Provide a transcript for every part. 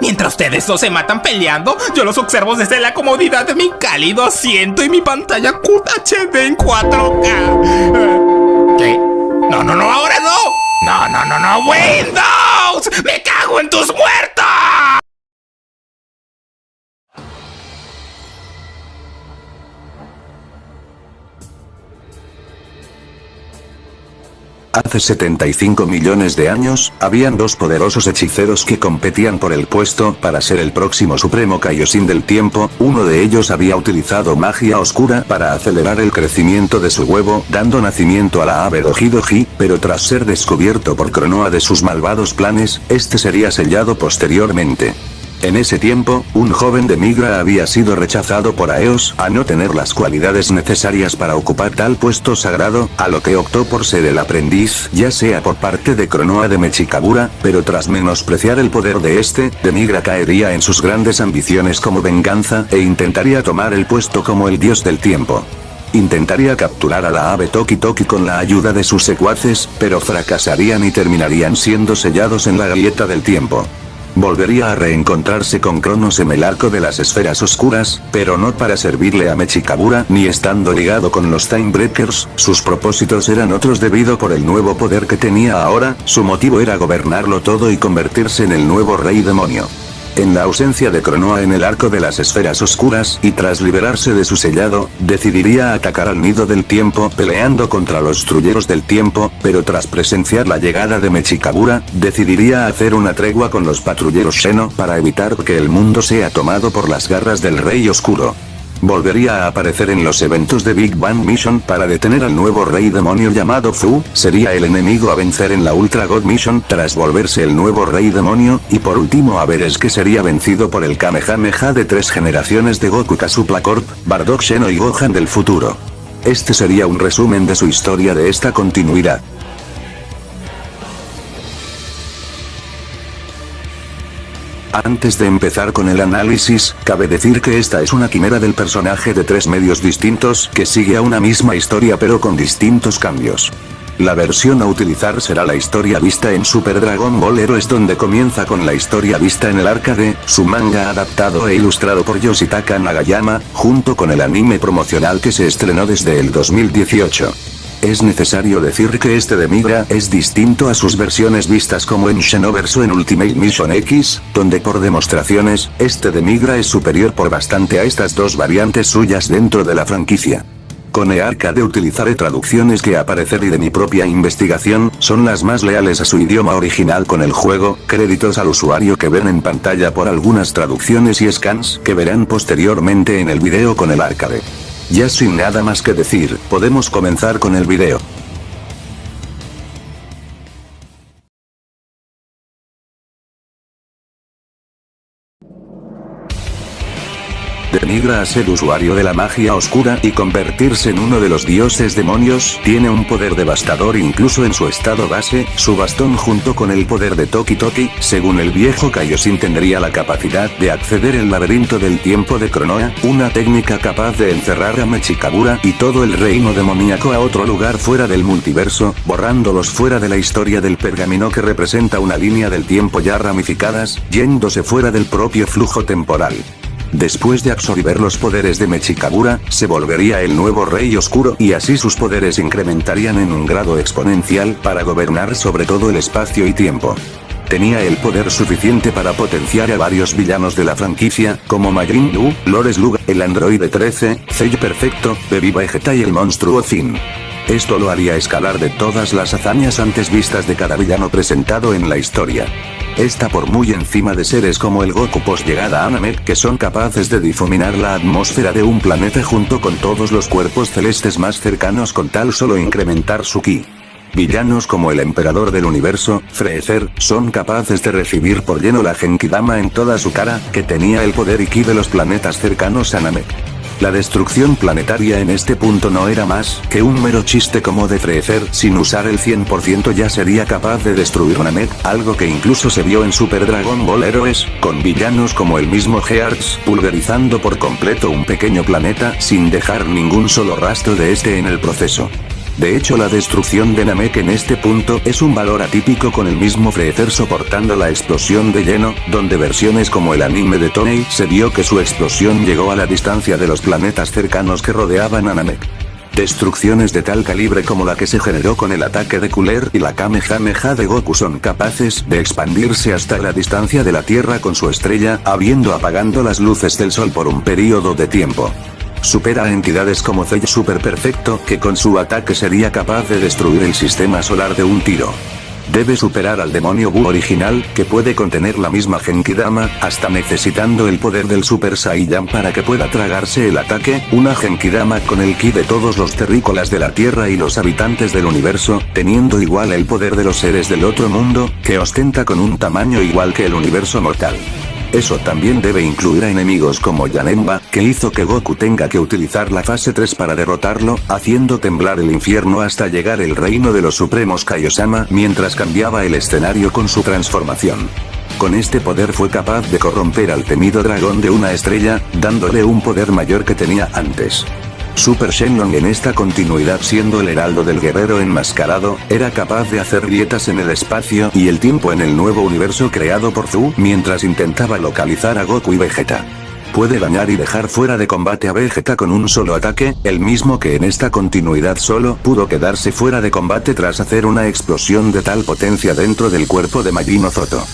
Mientras ustedes dos se matan peleando, yo los observo desde la comodidad de mi cálido asiento y mi pantalla QHD en 4K. ¿Qué? No, ahora no. No, Windows. Me cago en tus muertos. Hace 75 millones de años, habían dos poderosos hechiceros que competían por el puesto para ser el próximo supremo Kaioshin del tiempo. Uno de ellos había utilizado magia oscura para acelerar el crecimiento de su huevo, dando nacimiento a la ave Doji, pero tras ser descubierto por Cronoa de sus malvados planes, este sería sellado posteriormente. En ese tiempo, un joven de Migra había sido rechazado por Aeos a no tener las cualidades necesarias para ocupar tal puesto sagrado, a lo que optó por ser el aprendiz, ya sea por parte de Cronoa de Mechikabura, pero tras menospreciar el poder de este, de Migra caería en sus grandes ambiciones como venganza e intentaría tomar el puesto como el dios del tiempo. Intentaría capturar a la ave Toki con la ayuda de sus secuaces, pero fracasarían y terminarían siendo sellados en la grieta del tiempo. Volvería a reencontrarse con Cronos en el arco de las esferas oscuras, pero no para servirle a Mechikabura ni estando ligado con los Timebreakers. Sus propósitos eran otros debido por el nuevo poder que tenía ahora. Su motivo era gobernarlo todo y convertirse en el nuevo rey demonio. En la ausencia de Cronoa en el arco de las esferas oscuras, y tras liberarse de su sellado, decidiría atacar al nido del tiempo peleando contra los trulleros del tiempo, pero tras presenciar la llegada de Mechikabura, decidiría hacer una tregua con los patrulleros Xeno para evitar que el mundo sea tomado por las garras del Rey Oscuro. Volvería a aparecer en los eventos de Big Bang Mission para detener al nuevo rey demonio llamado Fu, sería el enemigo a vencer en la Ultra God Mission tras volverse el nuevo rey demonio, y por último a ver es que sería vencido por el Kamehameha de 3 generaciones de Goku Kasupla Corp, Bardock Xeno y Gohan del futuro. Este sería un resumen de su historia de esta continuidad. Antes de empezar con el análisis, cabe decir que esta es una quimera del personaje de 3 medios distintos que sigue a una misma historia pero con distintos cambios. La versión a utilizar será la historia vista en Super Dragon Ball Heroes, donde comienza con la historia vista en el arcade, su manga adaptado e ilustrado por Yoshitaka Nagayama, junto con el anime promocional que se estrenó desde el 2018. Es necesario decir que este de Migra es distinto a sus versiones vistas como en Xenoverse o en Ultimate Mission X, donde por demostraciones, este de Migra es superior por bastante a estas dos variantes suyas dentro de la franquicia. Con eArcade utilizaré traducciones que aparecer y de mi propia investigación, son las más leales a su idioma original con el juego. Créditos al usuario que ven en pantalla por algunas traducciones y scans que verán posteriormente en el video con el arcade. Ya sin nada más que decir, podemos comenzar con el video. De Migra a ser usuario de la magia oscura y convertirse en uno de los dioses demonios, tiene un poder devastador incluso en su estado base. Su bastón junto con el poder de Toki, según el viejo Kaioshin, tendría la capacidad de acceder al laberinto del tiempo de Cronoa, una técnica capaz de encerrar a Mechikabura y todo el reino demoníaco a otro lugar fuera del multiverso, borrándolos fuera de la historia del pergamino que representa una línea del tiempo ya ramificadas, yéndose fuera del propio flujo temporal. Después de absorber los poderes de Mechikabura, se volvería el nuevo Rey Oscuro y así sus poderes incrementarían en un grado exponencial para gobernar sobre todo el espacio y tiempo. Tenía el poder suficiente para potenciar a varios villanos de la franquicia, como Majin Buu, Lord Slug, el androide 13, Cell Perfecto, Baby Vegeta y el monstruo Finn. Esto lo haría escalar de todas las hazañas antes vistas de cada villano presentado en la historia. Está por muy encima de seres como el Goku post llegada a Namek, que son capaces de difuminar la atmósfera de un planeta junto con todos los cuerpos celestes más cercanos con tal solo incrementar su ki. Villanos como el emperador del universo, Freezer, son capaces de recibir por lleno la Genkidama en toda su cara, que tenía el poder y ki de los planetas cercanos a Namek. La destrucción planetaria en este punto no era más que un mero chiste como de Freezer, sin usar el 100% ya sería capaz de destruir Namek, algo que incluso se vio en Super Dragon Ball Heroes, con villanos como el mismo Gearts, pulverizando por completo un pequeño planeta sin dejar ningún solo rastro de este en el proceso. De hecho, la destrucción de Namek en este punto es un valor atípico, con el mismo Freezer soportando la explosión de lleno, donde versiones como el anime de Toei se vio que su explosión llegó a la distancia de los planetas cercanos que rodeaban a Namek. Destrucciones de tal calibre como la que se generó con el ataque de Cooler y la Kamehameha de Goku son capaces de expandirse hasta la distancia de la Tierra con su estrella, habiendo apagando las luces del Sol por un periodo de tiempo. Supera a entidades como Cell Super Perfecto, que con su ataque sería capaz de destruir el sistema solar de un tiro. Debe superar al demonio Buu original, que puede contener la misma Genkidama, hasta necesitando el poder del Super Saiyan para que pueda tragarse el ataque, una Genkidama con el ki de todos los terrícolas de la Tierra y los habitantes del universo, teniendo igual el poder de los seres del otro mundo, que ostenta con un tamaño igual que el universo mortal. Eso también debe incluir a enemigos como Janemba, que hizo que Goku tenga que utilizar la fase 3 para derrotarlo, haciendo temblar el infierno hasta llegar el reino de los supremos Kaiosama mientras cambiaba el escenario con su transformación. Con este poder fue capaz de corromper al temido dragón de una estrella, dándole un poder mayor que tenía antes. Super Shenlong, en esta continuidad siendo el heraldo del guerrero enmascarado, era capaz de hacer grietas en el espacio y el tiempo en el nuevo universo creado por Zu mientras intentaba localizar a Goku y Vegeta. Puede dañar y dejar fuera de combate a Vegeta con un solo ataque, el mismo que en esta continuidad solo pudo quedarse fuera de combate tras hacer una explosión de tal potencia dentro del cuerpo de Majin Ozoto.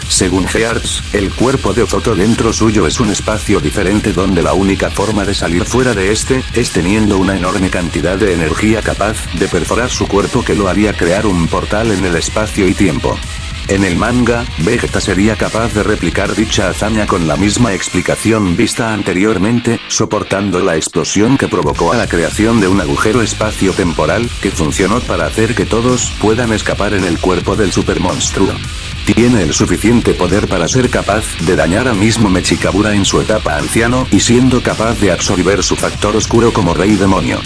Según Hearts, el cuerpo de Ozoto dentro suyo es un espacio diferente donde la única forma de salir fuera de este, es teniendo una enorme cantidad de energía capaz de perforar su cuerpo que lo haría crear un portal en el espacio y tiempo. En el manga, Vegeta sería capaz de replicar dicha hazaña con la misma explicación vista anteriormente, soportando la explosión que provocó a la creación de un agujero espacio-temporal, que funcionó para hacer que todos puedan escapar en el cuerpo del supermonstruo. Tiene el suficiente poder para ser capaz de dañar al mismo Mechikabura en su etapa anciano y siendo capaz de absorber su factor oscuro como Rey Demonio.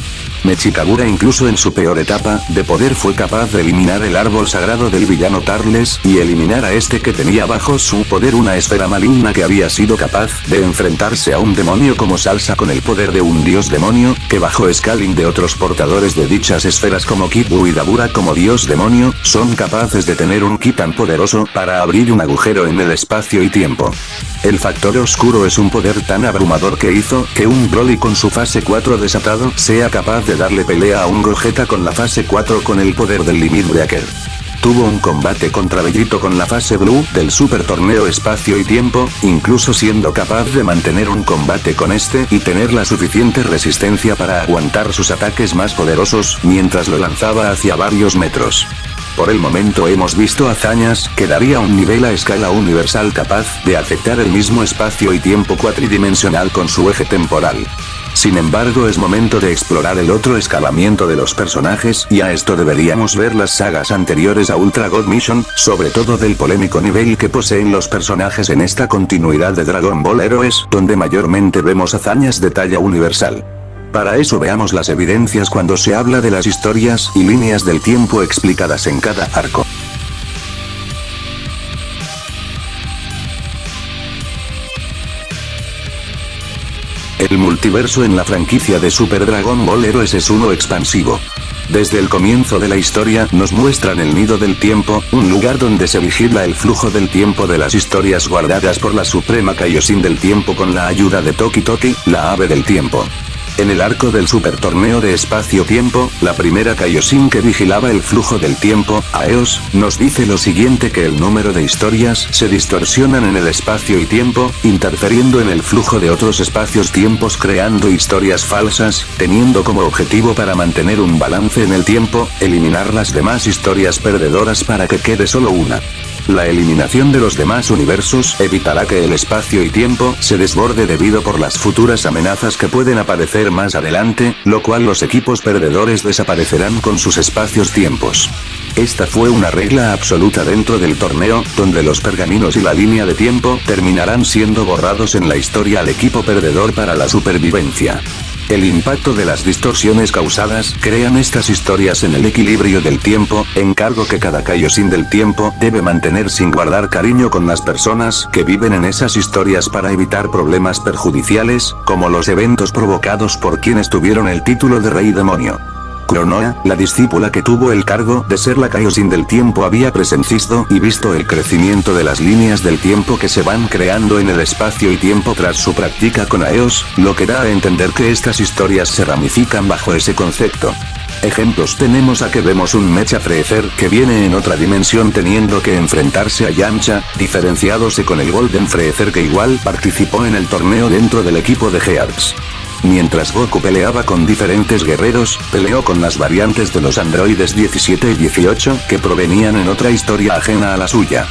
Mechikabura incluso en su peor etapa de poder fue capaz de eliminar el árbol sagrado del villano Turles y eliminar a este que tenía bajo su poder una esfera maligna que había sido capaz de enfrentarse a un demonio como Salsa con el poder de un dios demonio, que bajo scaling de otros portadores de dichas esferas como Kibu y Dabura como dios demonio, son capaces de tener un ki tan poderoso para abrir un agujero en el espacio y tiempo. El factor oscuro es un poder tan abrumador que hizo que un Broly con su fase 4 desatado sea capaz de darle pelea a un Gogeta con la fase 4 con el poder del Limit Breaker. Tuvo un combate contra Bellito con la fase Blue del Super Torneo Espacio y Tiempo, incluso siendo capaz de mantener un combate con este y tener la suficiente resistencia para aguantar sus ataques más poderosos mientras lo lanzaba hacia varios metros. Por el momento hemos visto hazañas que daría un nivel a escala universal capaz de afectar el mismo espacio y tiempo cuatridimensional con su eje temporal. Sin embargo, es momento de explorar el otro escalamiento de los personajes y a esto deberíamos ver las sagas anteriores a Ultra God Mission, sobre todo del polémico nivel que poseen los personajes en esta continuidad de Dragon Ball Heroes, donde mayormente vemos hazañas de talla universal. Para eso veamos las evidencias cuando se habla de las historias y líneas del tiempo explicadas en cada arco. El multiverso en la franquicia de Super Dragon Ball Heroes es uno expansivo. Desde el comienzo de la historia nos muestran el Nido del Tiempo, un lugar donde se vigila el flujo del tiempo de las historias guardadas por la Suprema Kaioshin del Tiempo con la ayuda de Toki Toki, la ave del tiempo. En el arco del Super Torneo de Espacio-Tiempo, la primera Kaioshin que vigilaba el flujo del tiempo, Aeos, nos dice lo siguiente: que el número de historias se distorsionan en el espacio y tiempo, interfiriendo en el flujo de otros espacios-tiempos creando historias falsas, teniendo como objetivo para mantener un balance en el tiempo, eliminar las demás historias perdedoras para que quede solo una. La eliminación de los demás universos evitará que el espacio y tiempo se desborde debido por las futuras amenazas que pueden aparecer más adelante, lo cual los equipos perdedores desaparecerán con sus espacios-tiempos. Esta fue una regla absoluta dentro del torneo, donde los pergaminos y la línea de tiempo terminarán siendo borrados en la historia al equipo perdedor para la supervivencia. El impacto de las distorsiones causadas crean estas historias en el equilibrio del tiempo, encargo que cada Kaioshin del tiempo debe mantener sin guardar cariño con las personas que viven en esas historias para evitar problemas perjudiciales, como los eventos provocados por quienes tuvieron el título de Rey Demonio. Cronoa, la discípula que tuvo el cargo de ser la Kaioshin del tiempo, había presenciado y visto el crecimiento de las líneas del tiempo que se van creando en el espacio y tiempo tras su práctica con Aeos, lo que da a entender que estas historias se ramifican bajo ese concepto. Ejemplos tenemos a que vemos un Mecha Freezer que viene en otra dimensión teniendo que enfrentarse a Yamcha, diferenciándose con el Golden Freezer que igual participó en el torneo dentro del equipo de Gears. Mientras Goku peleaba con diferentes guerreros, peleó con las variantes de los androides 17 y 18 que provenían en otra historia ajena a la suya.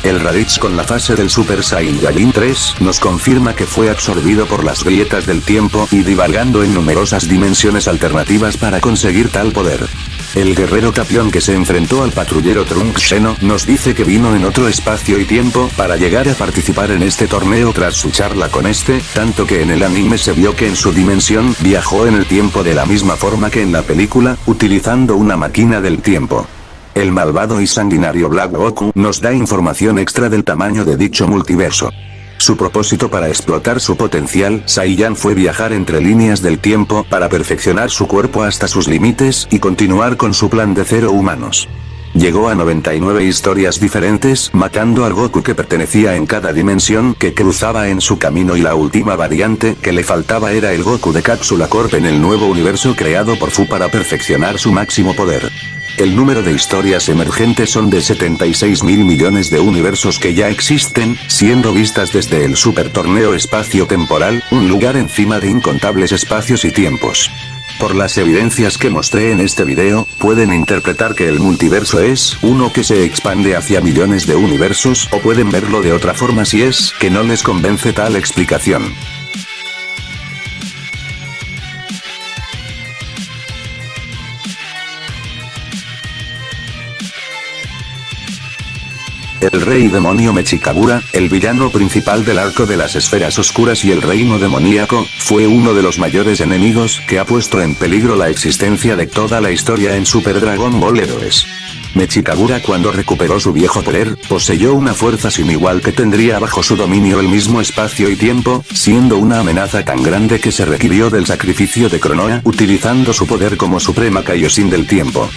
El Raditz con la fase del Super Saiyajin 3 nos confirma que fue absorbido por las grietas del tiempo y divagando en numerosas dimensiones alternativas para conseguir tal poder. El guerrero campeón que se enfrentó al patrullero Trunks Xeno nos dice que vino en otro espacio y tiempo para llegar a participar en este torneo tras su charla con este, tanto que en el anime se vio que en su dimensión viajó en el tiempo de la misma forma que en la película, utilizando una máquina del tiempo. El malvado y sanguinario Black Goku nos da información extra del tamaño de dicho multiverso. Su propósito para explotar su potencial Saiyan fue viajar entre líneas del tiempo para perfeccionar su cuerpo hasta sus límites y continuar con su plan de 0 humanos. Llegó a 99 historias diferentes, matando al Goku que pertenecía en cada dimensión que cruzaba en su camino, y la última variante que le faltaba era el Goku de Cápsula Corp en el nuevo universo creado por Fu para perfeccionar su máximo poder. El número de historias emergentes son de 76 mil millones de universos que ya existen, siendo vistas desde el Super Torneo Espacio-Temporal, un lugar encima de incontables espacios y tiempos. Por las evidencias que mostré en este video, pueden interpretar que el multiverso es uno que se expande hacia millones de universos, o pueden verlo de otra forma si es que no les convence tal explicación. El rey demonio Mechikabura, el villano principal del arco de las esferas oscuras y el reino demoníaco, fue uno de los mayores enemigos que ha puesto en peligro la existencia de toda la historia en Super Dragon Ball Heroes. Mechikabura, cuando recuperó su viejo poder, poseyó una fuerza sin igual que tendría bajo su dominio el mismo espacio y tiempo, siendo una amenaza tan grande que se requirió del sacrificio de Cronoa utilizando su poder como Suprema Kaioshin del tiempo.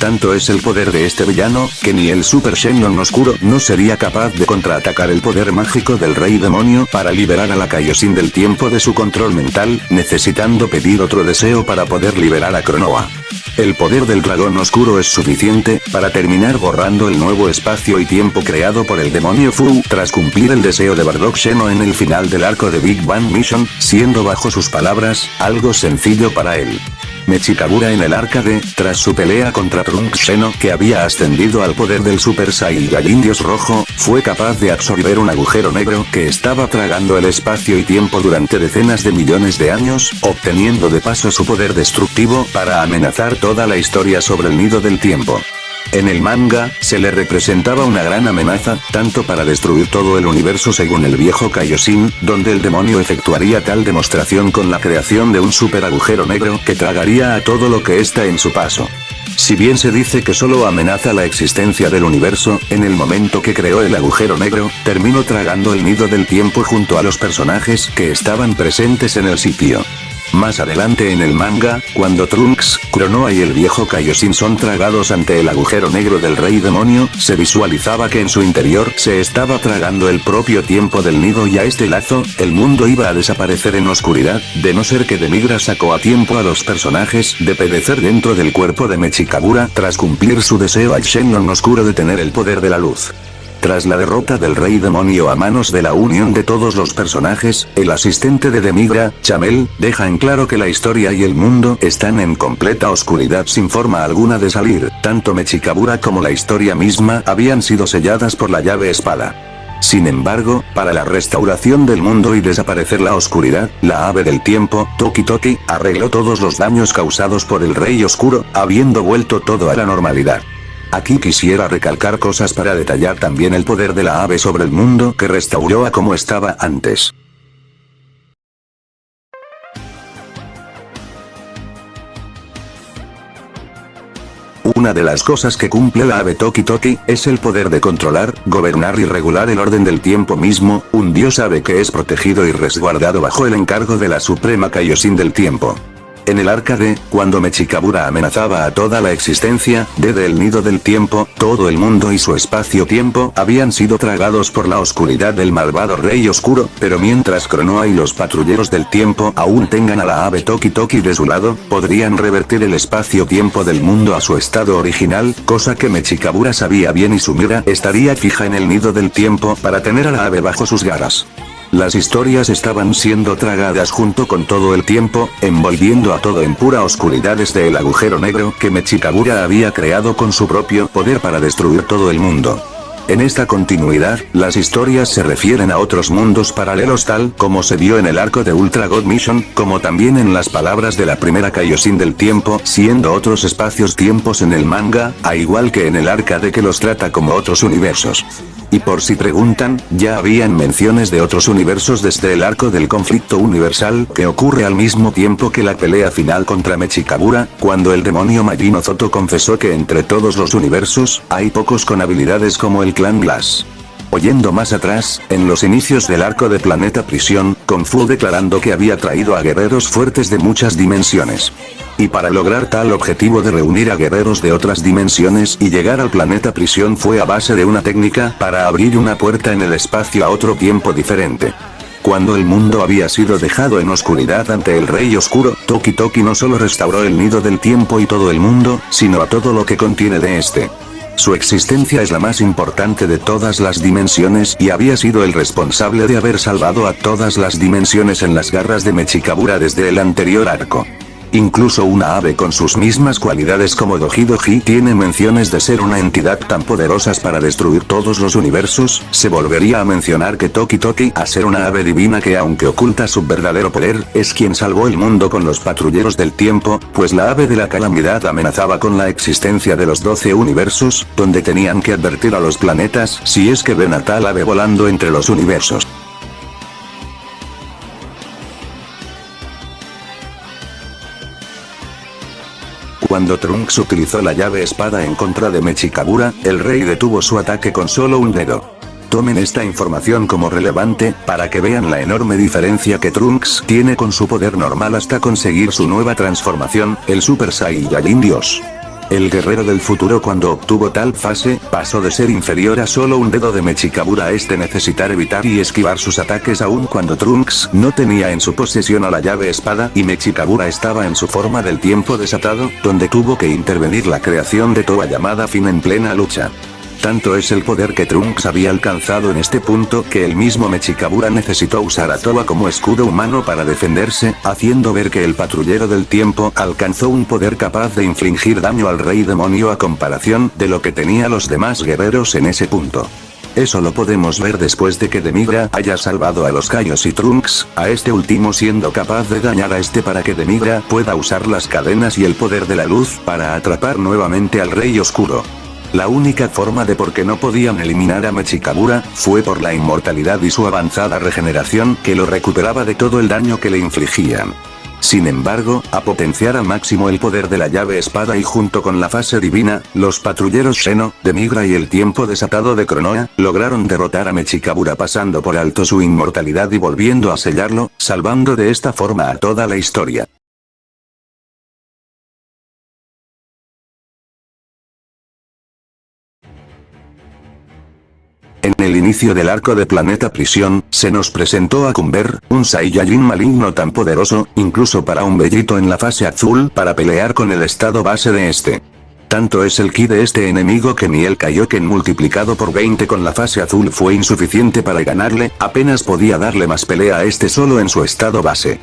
Tanto es el poder de este villano, que ni el Super Shenlong oscuro no sería capaz de contraatacar el poder mágico del rey demonio para liberar a la Kaioshin del tiempo de su control mental, necesitando pedir otro deseo para poder liberar a Cronoa. El poder del dragón oscuro es suficiente para terminar borrando el nuevo espacio y tiempo creado por el demonio Fu tras cumplir el deseo de Bardock Xeno en el final del arco de Big Bang Mission, siendo bajo sus palabras, algo sencillo para él. Mechikabura en el arcade, tras su pelea contra Trunks Xeno que había ascendido al poder del Super Saiyajin Dios Rojo, fue capaz de absorber un agujero negro que estaba tragando el espacio y tiempo durante decenas de millones de años, obteniendo de paso su poder destructivo para amenazar toda la historia sobre el nido del tiempo. En el manga, se le representaba una gran amenaza, tanto para destruir todo el universo según el viejo Kaioshin, donde el demonio efectuaría tal demostración con la creación de un super agujero negro que tragaría a todo lo que está en su paso. Si bien se dice que solo amenaza la existencia del universo, en el momento que creó el agujero negro, terminó tragando el nido del tiempo junto a los personajes que estaban presentes en el sitio. Más adelante en el manga, cuando Trunks, Cronoa y el viejo Kaioshin son tragados ante el agujero negro del rey demonio, se visualizaba que en su interior se estaba tragando el propio tiempo del nido, y a este lazo, el mundo iba a desaparecer en oscuridad, de no ser que Demigra sacó a tiempo a los personajes de perecer dentro del cuerpo de Mechikabura tras cumplir su deseo al Shenlong oscuro de tener el poder de la luz. Tras la derrota del rey demonio a manos de la unión de todos los personajes, el asistente de Demigra, Chamel, deja en claro que la historia y el mundo están en completa oscuridad sin forma alguna de salir. Tanto Mechikabura como la historia misma habían sido selladas por la llave espada. Sin embargo, para la restauración del mundo y desaparecer la oscuridad, la ave del tiempo, Toki Toki, arregló todos los daños causados por el rey oscuro, habiendo vuelto todo a la normalidad. Aquí quisiera recalcar cosas para detallar también el poder de la ave sobre el mundo que restauró a como estaba antes. Una de las cosas que cumple la ave Toki Toki es el poder de controlar, gobernar y regular el orden del tiempo mismo, un dios ave que es protegido y resguardado bajo el encargo de la Suprema Kaioshin del tiempo. En el arcade, cuando Mechikabura amenazaba a toda la existencia, desde el nido del tiempo, todo el mundo y su espacio-tiempo habían sido tragados por la oscuridad del malvado Rey Oscuro, pero mientras Cronoa y los patrulleros del tiempo aún tengan a la ave Toki Toki de su lado, podrían revertir el espacio-tiempo del mundo a su estado original, cosa que Mechikabura sabía bien y su mira estaría fija en el nido del tiempo para tener a la ave bajo sus garras. Las historias estaban siendo tragadas junto con todo el tiempo, envolviendo a todo en pura oscuridad desde el agujero negro que Mechikabura había creado con su propio poder para destruir todo el mundo. En esta continuidad, las historias se refieren a otros mundos paralelos tal como se vio en el arco de Ultra God Mission, como también en las palabras de la primera Kaioshin del tiempo, siendo otros espacios-tiempos en el manga, a igual que en el arcade que los trata como otros universos. Y por si preguntan, ya habían menciones de otros universos desde el arco del conflicto universal que ocurre al mismo tiempo que la pelea final contra Mechikabura, cuando el demonio Majin Ozoto confesó que entre todos los universos, hay pocos con habilidades como el clan Glass. Oyendo más atrás, en los inicios del arco de Planeta Prisión, Kung Fu declarando que había traído a guerreros fuertes de muchas dimensiones. Y para lograr tal objetivo de reunir a guerreros de otras dimensiones y llegar al planeta prisión fue a base de una técnica para abrir una puerta en el espacio a otro tiempo diferente. Cuando el mundo había sido dejado en oscuridad ante el Rey Oscuro, Toki Toki no solo restauró el nido del tiempo y todo el mundo, sino a todo lo que contiene de este. Su existencia es la más importante de todas las dimensiones y había sido el responsable de haber salvado a todas las dimensiones en las garras de Mechikabura desde el anterior arco. Incluso una ave con sus mismas cualidades como Doji tiene menciones de ser una entidad tan poderosas para destruir todos los universos, se volvería a mencionar que Toki Toki, a ser una ave divina que aunque oculta su verdadero poder, es quien salvó el mundo con los patrulleros del tiempo, pues la ave de la calamidad amenazaba con la existencia de los 12 universos, donde tenían que advertir a los planetas si es que ven a tal ave volando entre los universos. Cuando Trunks utilizó la llave espada en contra de Mechikabura, el rey detuvo su ataque con solo un dedo. Tomen esta información como relevante, para que vean la enorme diferencia que Trunks tiene con su poder normal hasta conseguir su nueva transformación, el Super Saiyajin Dios. El guerrero del futuro cuando obtuvo tal fase, pasó de ser inferior a solo un dedo de Mechikabura a necesitar evitar y esquivar sus ataques aun cuando Trunks no tenía en su posesión a la llave espada y Mechikabura estaba en su forma del tiempo desatado, donde tuvo que intervenir la creación de Towa llamada Fin en plena lucha. Tanto es el poder que Trunks había alcanzado en este punto que el mismo Mechikabura necesitó usar a Towa como escudo humano para defenderse, haciendo ver que el patrullero del tiempo alcanzó un poder capaz de infligir daño al rey demonio a comparación de lo que tenía los demás guerreros en ese punto. Eso lo podemos ver después de que Demigra haya salvado a los Kaios y Trunks, a este último siendo capaz de dañar a este para que Demigra pueda usar las cadenas y el poder de la luz para atrapar nuevamente al Rey Oscuro. La única forma de por qué no podían eliminar a Mechikabura, fue por la inmortalidad y su avanzada regeneración que lo recuperaba de todo el daño que le infligían. Sin embargo, a potenciar al máximo el poder de la llave espada y junto con la fase divina, los patrulleros Xeno, Demigra y el tiempo desatado de Cronoa, lograron derrotar a Mechikabura pasando por alto su inmortalidad y volviendo a sellarlo, salvando de esta forma a toda la historia. En el inicio del arco de Planeta Prisión, se nos presentó a Cumber, un Saiyajin maligno tan poderoso, incluso para un Bellito en la fase azul, para pelear con el estado base de este. Tanto es el ki de este enemigo que ni el Kaioken multiplicado por 20 con la fase azul fue insuficiente para ganarle, apenas podía darle más pelea a este solo en su estado base.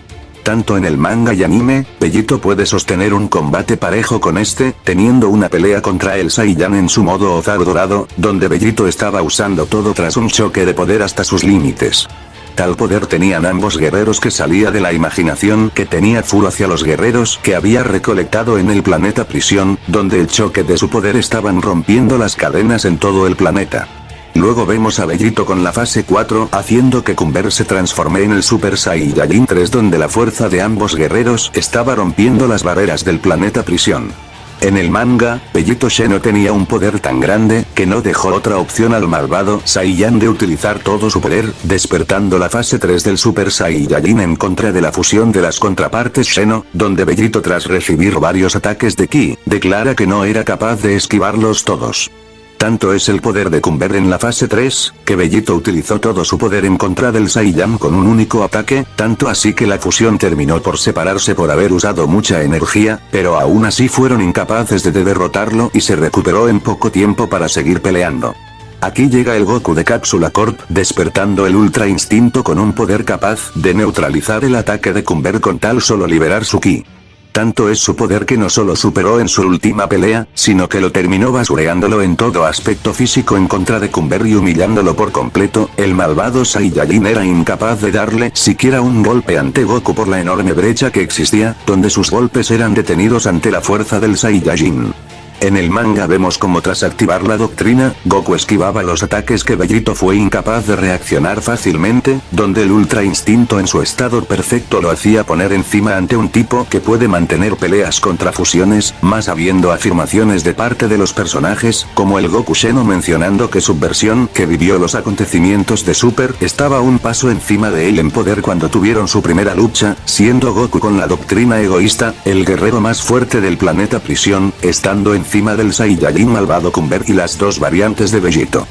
Tanto en el manga y anime, Bellito puede sostener un combate parejo con este, teniendo una pelea contra el Saiyan en su modo Ozaru dorado, donde Bellito estaba usando todo tras un choque de poder hasta sus límites. Tal poder tenían ambos guerreros que salía de la imaginación que tenía Furo hacia los guerreros que había recolectado en el planeta prisión, donde el choque de su poder estaban rompiendo las cadenas en todo el planeta. Luego vemos a Bellito con la fase 4 haciendo que Cumber se transforme en el Super Saiyajin 3 donde la fuerza de ambos guerreros estaba rompiendo las barreras del planeta prisión. En el manga, Bellito Sheno tenía un poder tan grande, que no dejó otra opción al malvado Saiyan de utilizar todo su poder, despertando la fase 3 del Super Saiyajin en contra de la fusión de las contrapartes Sheno, donde Bellito tras recibir varios ataques de Ki, declara que no era capaz de esquivarlos todos. Tanto es el poder de Cumber en la fase 3, que Bellito utilizó todo su poder en contra del Saiyan con un único ataque, tanto así que la fusión terminó por separarse por haber usado mucha energía, pero aún así fueron incapaces de derrotarlo y se recuperó en poco tiempo para seguir peleando. Aquí llega el Goku de Cápsula Corp, despertando el Ultra Instinto con un poder capaz de neutralizar el ataque de Cumber con tal solo liberar su Ki. Tanto es su poder que no solo superó en su última pelea, sino que lo terminó basureándolo en todo aspecto físico en contra de Cumber y humillándolo por completo. El malvado Saiyajin era incapaz de darle siquiera un golpe ante Goku por la enorme brecha que existía, donde sus golpes eran detenidos ante la fuerza del Saiyajin. En el manga vemos como tras activar la doctrina, Goku esquivaba los ataques que Bellito fue incapaz de reaccionar fácilmente, donde el Ultra Instinto en su estado perfecto lo hacía poner encima ante un tipo que puede mantener peleas contra fusiones, más habiendo afirmaciones de parte de los personajes, como el Goku Sheno mencionando que su versión que vivió los acontecimientos de Super estaba un paso encima de él en poder cuando tuvieron su primera lucha, siendo Goku con la doctrina egoísta, el guerrero más fuerte del planeta prisión, estando encima del Saiyajin malvado Cumber y las dos variantes de Bellito.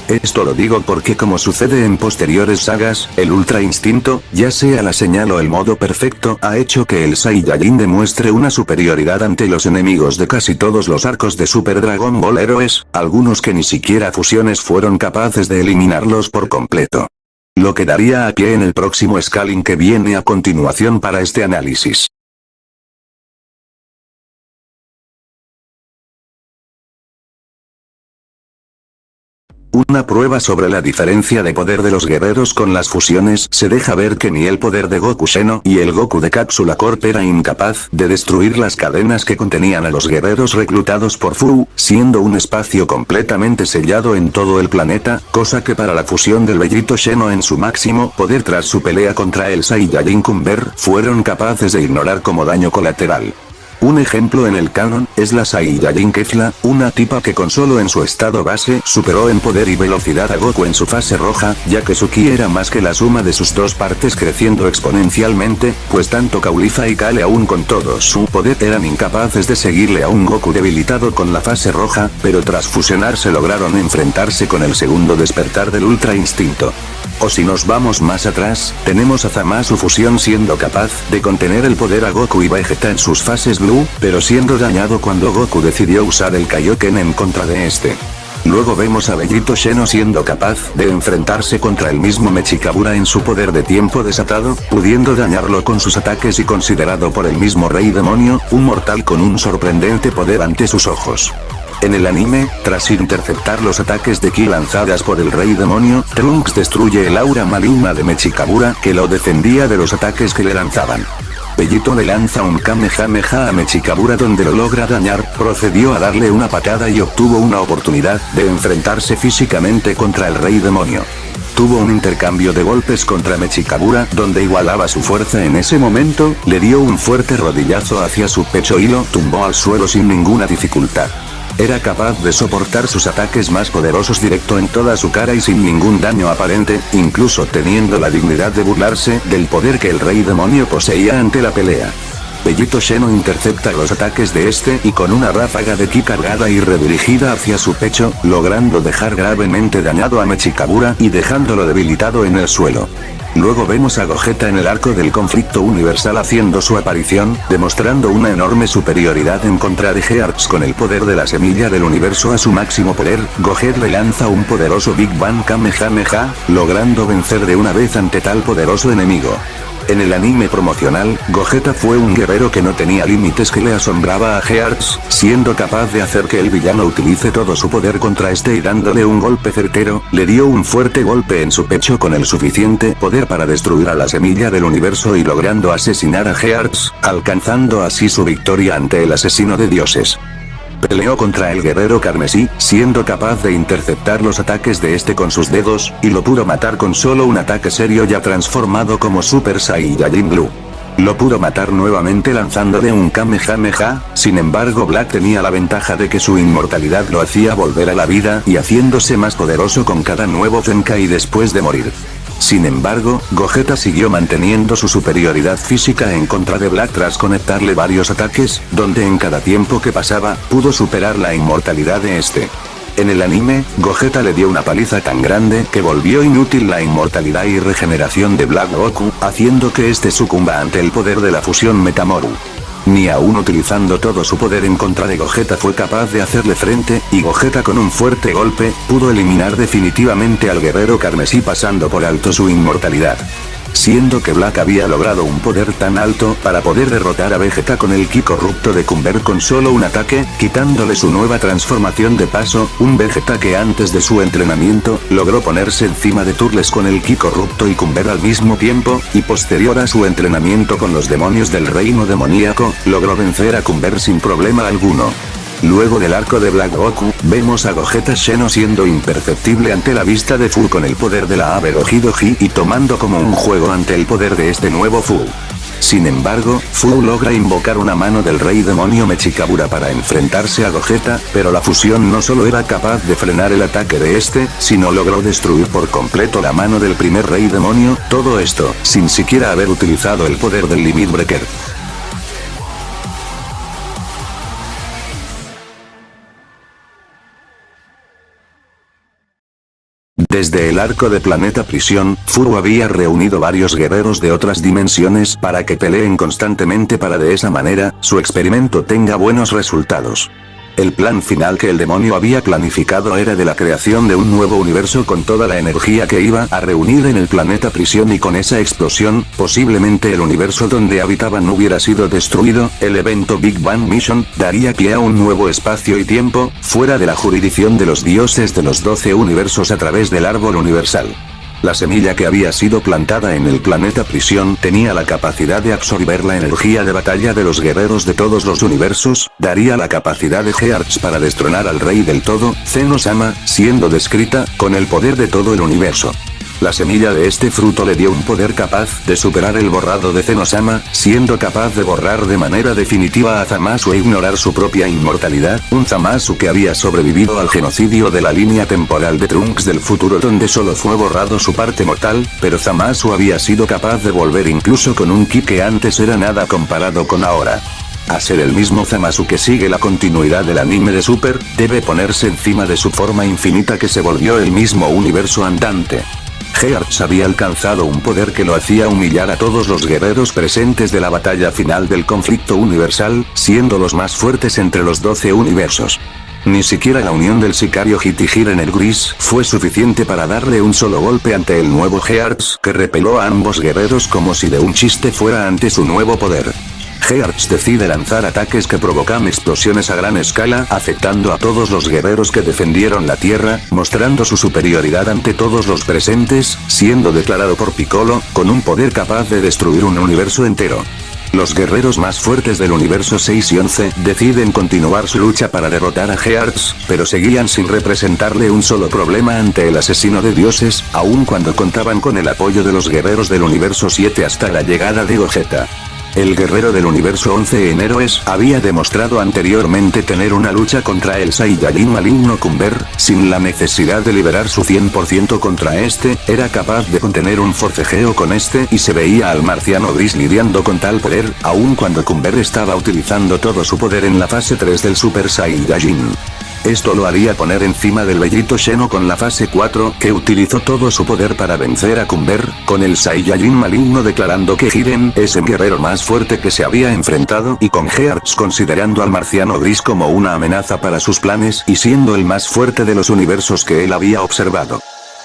Esto lo digo porque como sucede en posteriores sagas, el Ultra Instinto, ya sea la señal o el modo perfecto, ha hecho que el Saiyajin demuestre una superioridad ante los enemigos de casi todos los arcos de Super Dragon Ball Heroes, algunos que ni siquiera fusiones fueron capaces de eliminarlos por completo. Lo que daría a pie en el próximo scaling que viene a continuación para este análisis. Una prueba sobre la diferencia de poder de los guerreros con las fusiones se deja ver que ni el poder de Goku Sheno y el Goku de Cápsula Corp era incapaz de destruir las cadenas que contenían a los guerreros reclutados por Fu, siendo un espacio completamente sellado en todo el planeta, cosa que para la fusión del Bellito Sheno en su máximo poder tras su pelea contra el Saiyajin Cumber fueron capaces de ignorar como daño colateral. Un ejemplo en el canon, es la Saiyajin Kefla, una tipa que con solo en su estado base, superó en poder y velocidad a Goku en su fase roja, ya que su ki era más que la suma de sus dos partes creciendo exponencialmente, pues tanto Caulifa y Kale aún con todo su poder eran incapaces de seguirle a un Goku debilitado con la fase roja, pero tras fusionarse lograron enfrentarse con el segundo despertar del Ultra Instinto. O si nos vamos más atrás, tenemos a Zamasu fusión siendo capaz de contener el poder a Goku y Vegeta en sus fases Blue, pero siendo dañado cuando Goku decidió usar el Kaioken en contra de este. Luego vemos a Bellito Sheno siendo capaz de enfrentarse contra el mismo Mechikabura en su poder de tiempo desatado, pudiendo dañarlo con sus ataques y considerado por el mismo Rey Demonio, un mortal con un sorprendente poder ante sus ojos. En el anime, tras interceptar los ataques de Ki lanzadas por el Rey Demonio, Trunks destruye el aura maligna de Mechikabura que lo defendía de los ataques que le lanzaban. Bellito le lanza un Kamehameha a Mechikabura donde lo logra dañar, procedió a darle una patada y obtuvo una oportunidad de enfrentarse físicamente contra el Rey Demonio. Tuvo un intercambio de golpes contra Mechikabura donde igualaba su fuerza en ese momento, le dio un fuerte rodillazo hacia su pecho y lo tumbó al suelo sin ninguna dificultad. Era capaz de soportar sus ataques más poderosos directo en toda su cara y sin ningún daño aparente, incluso teniendo la dignidad de burlarse del poder que el Rey Demonio poseía ante la pelea. Bellito Sheno intercepta los ataques de este y con una ráfaga de ki cargada y redirigida hacia su pecho, logrando dejar gravemente dañado a Mechikabura y dejándolo debilitado en el suelo. Luego vemos a Gogeta en el arco del conflicto universal haciendo su aparición, demostrando una enorme superioridad en contra de Gearts con el poder de la semilla del universo a su máximo poder. Gogeta le lanza un poderoso Big Bang Kamehameha, logrando vencer de una vez ante tal poderoso enemigo. En el anime promocional, Gogeta fue un guerrero que no tenía límites que le asombraba a Gearts, siendo capaz de hacer que el villano utilice todo su poder contra este y dándole un golpe certero, le dio un fuerte golpe en su pecho con el suficiente poder para destruir a la semilla del universo y logrando asesinar a Gearts, alcanzando así su victoria ante el asesino de dioses. Peleó contra el guerrero carmesí, siendo capaz de interceptar los ataques de este con sus dedos, y lo pudo matar con solo un ataque serio ya transformado como Super Saiyajin Blue. Lo pudo matar nuevamente lanzándole un Kamehameha. Sin embargo, Black tenía la ventaja de que su inmortalidad lo hacía volver a la vida y haciéndose más poderoso con cada nuevo Zenkai después de morir. Sin embargo, Gogeta siguió manteniendo su superioridad física en contra de Black tras conectarle varios ataques, donde en cada tiempo que pasaba, pudo superar la inmortalidad de este. En el anime, Gogeta le dio una paliza tan grande que volvió inútil la inmortalidad y regeneración de Black Goku, haciendo que este sucumba ante el poder de la fusión Metamoru. Ni aún utilizando todo su poder en contra de Gogeta fue capaz de hacerle frente, y Gogeta con un fuerte golpe, pudo eliminar definitivamente al guerrero carmesí pasando por alto su inmortalidad. Siendo que Black había logrado un poder tan alto para poder derrotar a Vegeta con el ki corrupto de Cumber con solo un ataque, quitándole su nueva transformación de paso, un Vegeta que antes de su entrenamiento, logró ponerse encima de Turles con el ki corrupto y Cumber al mismo tiempo, y posterior a su entrenamiento con los demonios del reino demoníaco, logró vencer a Cumber sin problema alguno. Luego del arco de Black Goku, vemos a Gogeta Xeno siendo imperceptible ante la vista de Fu con el poder de la Ave Rojidoji y tomando como un juego ante el poder de este nuevo Fu. Sin embargo, Fu logra invocar una mano del rey demonio Mechikabura para enfrentarse a Gogeta, pero la fusión no solo era capaz de frenar el ataque de este, sino logró destruir por completo la mano del primer rey demonio, todo esto, sin siquiera haber utilizado el poder del Limit Breaker. Desde el arco de Planeta Prisión, Furu había reunido varios guerreros de otras dimensiones para que peleen constantemente para de esa manera, su experimento tenga buenos resultados. El plan final que el demonio había planificado era de la creación de un nuevo universo con toda la energía que iba a reunir en el planeta prisión y con esa explosión, posiblemente el universo donde habitaban hubiera sido destruido, el evento Big Bang Mission, daría pie a un nuevo espacio y tiempo, fuera de la jurisdicción de los dioses de los 12 universos a través del árbol universal. La semilla que había sido plantada en el planeta prisión tenía la capacidad de absorber la energía de batalla de los guerreros de todos los universos, daría la capacidad de Gearts para destronar al rey del todo, Zeno-sama, siendo descrita, con el poder de todo el universo. La semilla de este fruto le dio un poder capaz de superar el borrado de Zeno-sama, siendo capaz de borrar de manera definitiva a Zamasu e ignorar su propia inmortalidad, un Zamasu que había sobrevivido al genocidio de la línea temporal de Trunks del futuro donde solo fue borrado su parte mortal, pero Zamasu había sido capaz de volver incluso con un ki que antes era nada comparado con ahora. A ser el mismo Zamasu que sigue la continuidad del anime de Super, debe ponerse encima de su forma infinita que se volvió el mismo universo andante. Gearts había alcanzado un poder que lo hacía humillar a todos los guerreros presentes de la batalla final del conflicto universal, siendo los más fuertes entre los 12 universos. Ni siquiera la unión del sicario Hit y Jiren el Gris fue suficiente para darle un solo golpe ante el nuevo Gearts que repeló a ambos guerreros como si de un chiste fuera ante su nuevo poder. Gearts decide lanzar ataques que provocan explosiones a gran escala, afectando a todos los guerreros que defendieron la Tierra, mostrando su superioridad ante todos los presentes, siendo declarado por Piccolo, con un poder capaz de destruir un universo entero. Los guerreros más fuertes del universo 6 y 11 deciden continuar su lucha para derrotar a Gearts, pero seguían sin representarle un solo problema ante el asesino de dioses, aun cuando contaban con el apoyo de los guerreros del universo 7 hasta la llegada de Gogeta. El guerrero del universo 11 en Héroes había demostrado anteriormente tener una lucha contra el Saiyajin maligno Cumber, sin la necesidad de liberar su 100% contra este, era capaz de contener un forcejeo con este y se veía al marciano gris lidiando con tal poder, aun cuando Cumber estaba utilizando todo su poder en la fase 3 del Super Saiyajin. Esto lo haría poner encima del bellito Xeno con la fase 4, que utilizó todo su poder para vencer a Cumber, con el Saiyajin maligno declarando que Jiren es el guerrero más fuerte que se había enfrentado y con Gearts considerando al marciano gris como una amenaza para sus planes y siendo el más fuerte de los universos que él había observado.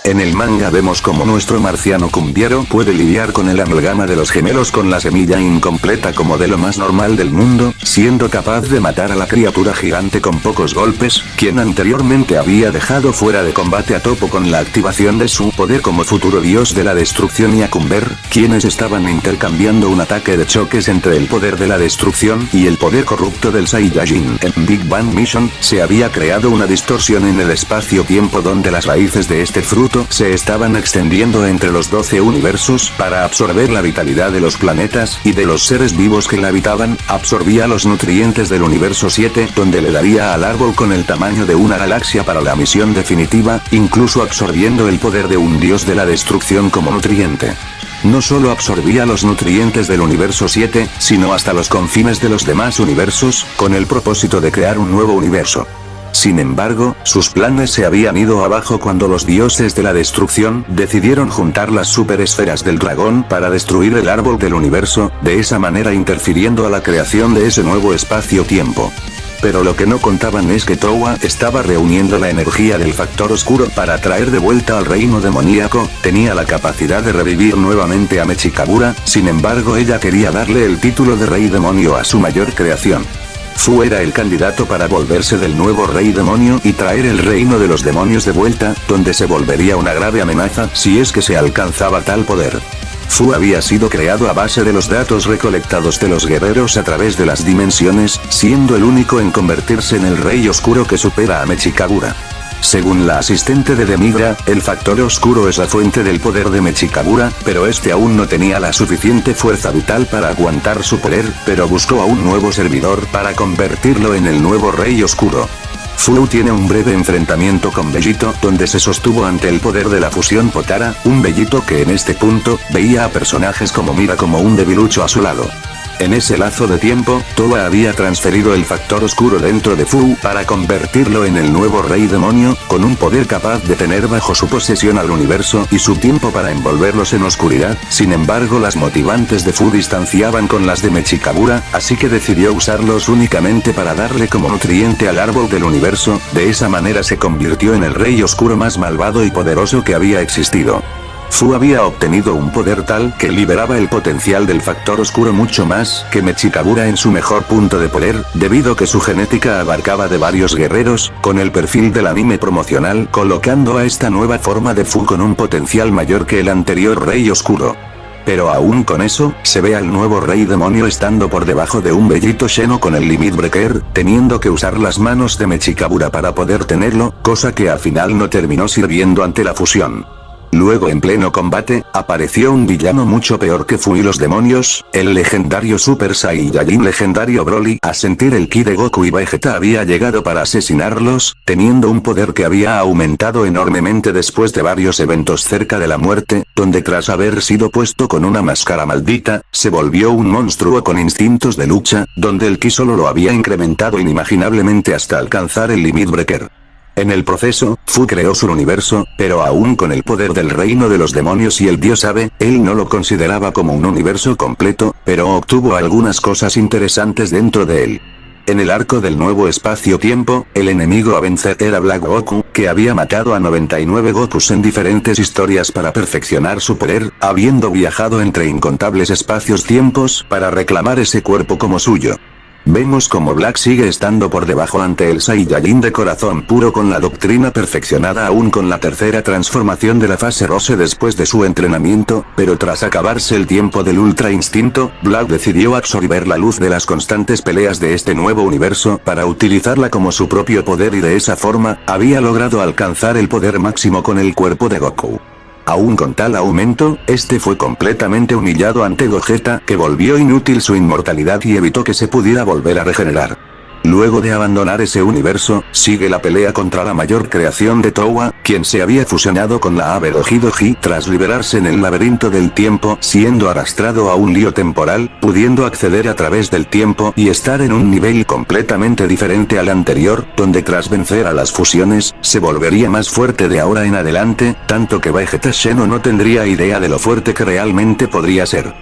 En el manga vemos como nuestro marciano cumbiero puede lidiar con el amalgama de los gemelos con la semilla incompleta como de lo más normal del mundo, siendo capaz de matar a la criatura gigante con pocos golpes, quien anteriormente había dejado fuera de combate a Toppo con la activación de su poder como futuro dios de la destrucción y a Cumber, quienes estaban intercambiando un ataque de choques entre el poder de la destrucción y el poder corrupto del Saiyajin. En Big Bang Mission, se había creado una distorsión en el espacio-tiempo donde las raíces de este fruto punto se estaban extendiendo entre los 12 universos para absorber la vitalidad de los planetas y de los seres vivos que la habitaban, absorbía los nutrientes del universo 7, donde le daría al árbol con el tamaño de una galaxia para la misión definitiva, incluso absorbiendo el poder de un dios de la destrucción como nutriente. No solo absorbía los nutrientes del universo 7, sino hasta los confines de los demás universos, con el propósito de crear un nuevo universo. Sin embargo, sus planes se habían ido abajo cuando los dioses de la destrucción decidieron juntar las superesferas del dragón para destruir el árbol del universo, de esa manera interfiriendo a la creación de ese nuevo espacio-tiempo. Pero lo que no contaban es que Towa estaba reuniendo la energía del factor oscuro para traer de vuelta al reino demoníaco, tenía la capacidad de revivir nuevamente a Mechikabura, sin embargo ella quería darle el título de rey demonio a su mayor creación. Fu era el candidato para volverse del nuevo rey demonio y traer el reino de los demonios de vuelta, donde se volvería una grave amenaza si es que se alcanzaba tal poder. Fu había sido creado a base de los datos recolectados de los guerreros a través de las dimensiones, siendo el único en convertirse en el rey oscuro que supera a Mechikabura. Según la asistente de Demigra, el factor oscuro es la fuente del poder de Mechikabura, pero este aún no tenía la suficiente fuerza vital para aguantar su poder, pero buscó a un nuevo servidor para convertirlo en el nuevo rey oscuro. Fu tiene un breve enfrentamiento con Bellito, donde se sostuvo ante el poder de la fusión Potara, un Bellito que en este punto, veía a personajes como Mira como un debilucho a su lado. En ese lazo de tiempo, Towa había transferido el factor oscuro dentro de Fu para convertirlo en el nuevo rey demonio, con un poder capaz de tener bajo su posesión al universo y su tiempo para envolverlos en oscuridad. Sin embargo, las motivantes de Fu distanciaban con las de Mechikabura, así que decidió usarlos únicamente para darle como nutriente al árbol del universo, de esa manera se convirtió en el rey oscuro más malvado y poderoso que había existido. Fu había obtenido un poder tal que liberaba el potencial del factor oscuro mucho más que Mechikabura en su mejor punto de poder, debido que su genética abarcaba de varios guerreros, con el perfil del anime promocional colocando a esta nueva forma de Fu con un potencial mayor que el anterior rey oscuro. Pero aún con eso, se ve al nuevo rey demonio estando por debajo de un Bellito lleno con el Limit Breaker, teniendo que usar las manos de Mechikabura para poder tenerlo, cosa que al final no terminó sirviendo ante la fusión. Luego en pleno combate, apareció un villano mucho peor que Fu y los demonios, el legendario Super Saiyajin legendario Broly. A sentir el ki de Goku y Vegeta había llegado para asesinarlos, teniendo un poder que había aumentado enormemente después de varios eventos cerca de la muerte, donde tras haber sido puesto con una máscara maldita, se volvió un monstruo con instintos de lucha, donde el ki solo lo había incrementado inimaginablemente hasta alcanzar el Limit Breaker. En el proceso, Fu creó su universo, pero aún con el poder del reino de los demonios y el dios Abe, él no lo consideraba como un universo completo, pero obtuvo algunas cosas interesantes dentro de él. En el arco del nuevo espacio-tiempo, el enemigo a vencer era Black Goku, que había matado a 99 Gokus en diferentes historias para perfeccionar su poder, habiendo viajado entre incontables espacios-tiempos para reclamar ese cuerpo como suyo. Vemos como Black sigue estando por debajo ante el Saiyajin de corazón puro con la doctrina perfeccionada aún con la tercera transformación de la fase Rose después de su entrenamiento, pero tras acabarse el tiempo del Ultra Instinto, Black decidió absorber la luz de las constantes peleas de este nuevo universo para utilizarla como su propio poder y de esa forma, había logrado alcanzar el poder máximo con el cuerpo de Goku. Aún con tal aumento, este fue completamente humillado ante Gogeta, que volvió inútil su inmortalidad y evitó que se pudiera volver a regenerar. Luego de abandonar ese universo, sigue la pelea contra la mayor creación de Towa, quien se había fusionado con la Abe Doji Doji tras liberarse en el laberinto del tiempo, siendo arrastrado a un lío temporal, pudiendo acceder a través del tiempo y estar en un nivel completamente diferente al anterior, donde tras vencer a las fusiones, se volvería más fuerte de ahora en adelante, tanto que Vegeta Sheno no tendría idea de lo fuerte que realmente podría ser.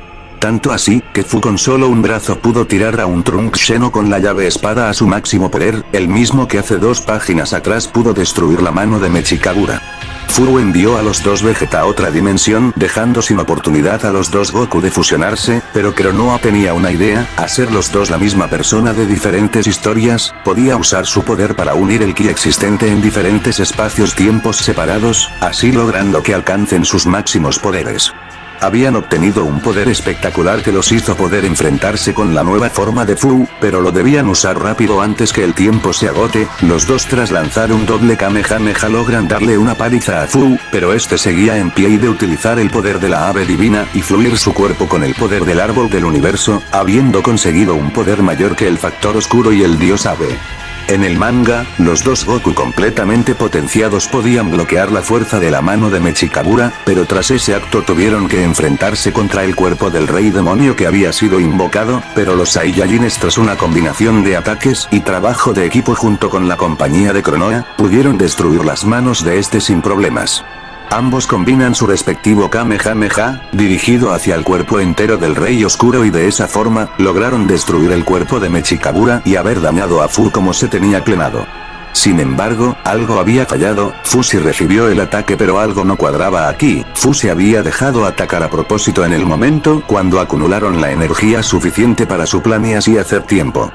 Tanto así, que Fu con solo un brazo pudo tirar a un Trunks Sheno con la llave espada a su máximo poder, el mismo que hace 2 páginas atrás pudo destruir la mano de Mechikabura. Fu envió a los dos Vegeta a otra dimensión, dejando sin oportunidad a los dos Goku de fusionarse, pero Kronoa tenía una idea, a ser los dos la misma persona de diferentes historias, podía usar su poder para unir el ki existente en diferentes espacios-tiempos separados, así logrando que alcancen sus máximos poderes. habían obtenido un poder espectacular que los hizo poder enfrentarse con la nueva forma de Fu, pero lo debían usar rápido antes que el tiempo se agote. Los dos, tras lanzar un doble Kamehameha, logran darle una paliza a Fu, pero este seguía en pie y de utilizar el poder de la ave divina y fluir su cuerpo con el poder del árbol del universo, habiendo conseguido un poder mayor que el factor oscuro y el dios ave. En el manga, los dos Goku completamente potenciados podían bloquear la fuerza de la mano de Mechikabura, pero tras ese acto tuvieron que enfrentarse contra el cuerpo del rey demonio que había sido invocado, pero los Saiyajines, tras una combinación de ataques y trabajo de equipo junto con la compañía de Kronoa, pudieron destruir las manos de este sin problemas. Ambos combinan su respectivo Kamehameha, dirigido hacia el cuerpo entero del Rey Oscuro, y de esa forma, lograron destruir el cuerpo de Mechikabura y haber dañado a Fu como se tenía planeado. Sin embargo, algo había fallado. Fu sí recibió el ataque, pero algo no cuadraba aquí. Fu se había dejado atacar a propósito en el momento cuando acumularon la energía suficiente para su plan y así hacer tiempo.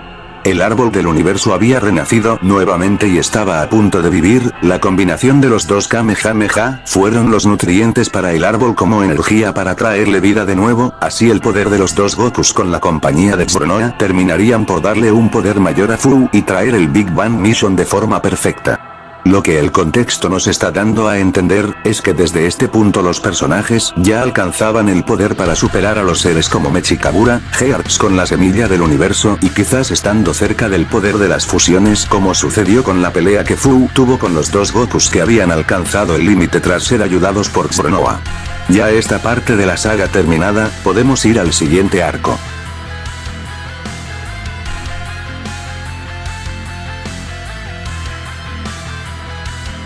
El árbol del universo había renacido nuevamente y estaba a punto de vivir. La combinación de los dos Kamehameha fueron los nutrientes para el árbol como energía para traerle vida de nuevo. Así el poder de los dos Gokus con la compañía de Kronoa terminarían por darle un poder mayor a Fu y traer el Big Bang Mission de forma perfecta. Lo que el contexto nos está dando a entender, es que desde este punto los personajes ya alcanzaban el poder para superar a los seres como Mechikabura, Hearts con la semilla del universo y quizás estando cerca del poder de las fusiones, como sucedió con la pelea que Fu tuvo con los dos Gokus que habían alcanzado el límite tras ser ayudados por Kronoa. Ya esta parte de la saga terminada, podemos ir al siguiente arco.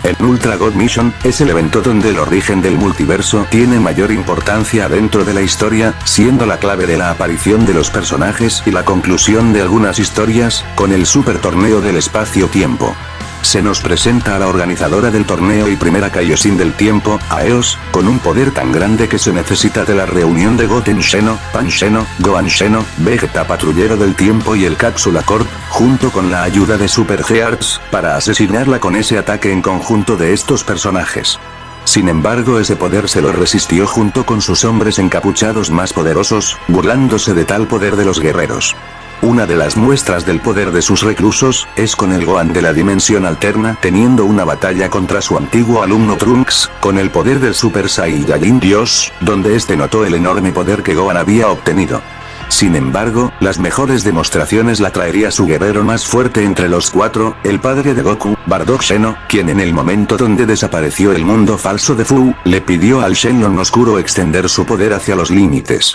El Ultra God Mission es el evento donde el origen del multiverso tiene mayor importancia dentro de la historia, siendo la clave de la aparición de los personajes y la conclusión de algunas historias, con el Super Torneo del Espacio-Tiempo. Se nos presenta a la organizadora del torneo y primera Kaioshin del tiempo, Aeos, con un poder tan grande que se necesita de la reunión de Goten Sheno, Pan Sheno, Gohan Sheno, Vegeta Patrullero del tiempo y el Cápsula Corp, junto con la ayuda de Super Hearts, para asesinarla con ese ataque en conjunto de estos personajes. Sin embargo, ese poder se lo resistió junto con sus hombres encapuchados más poderosos, burlándose de tal poder de los guerreros. Una de las muestras del poder de sus reclusos, es con el Gohan de la dimensión alterna teniendo una batalla contra su antiguo alumno Trunks, con el poder del Super Saiyajin Dios, donde este notó el enorme poder que Gohan había obtenido. Sin embargo, las mejores demostraciones la traería su guerrero más fuerte entre los cuatro, el padre de Goku, Bardock Sheno, quien en el momento donde desapareció el mundo falso de Fu, le pidió al Shenlong oscuro extender su poder hacia los límites.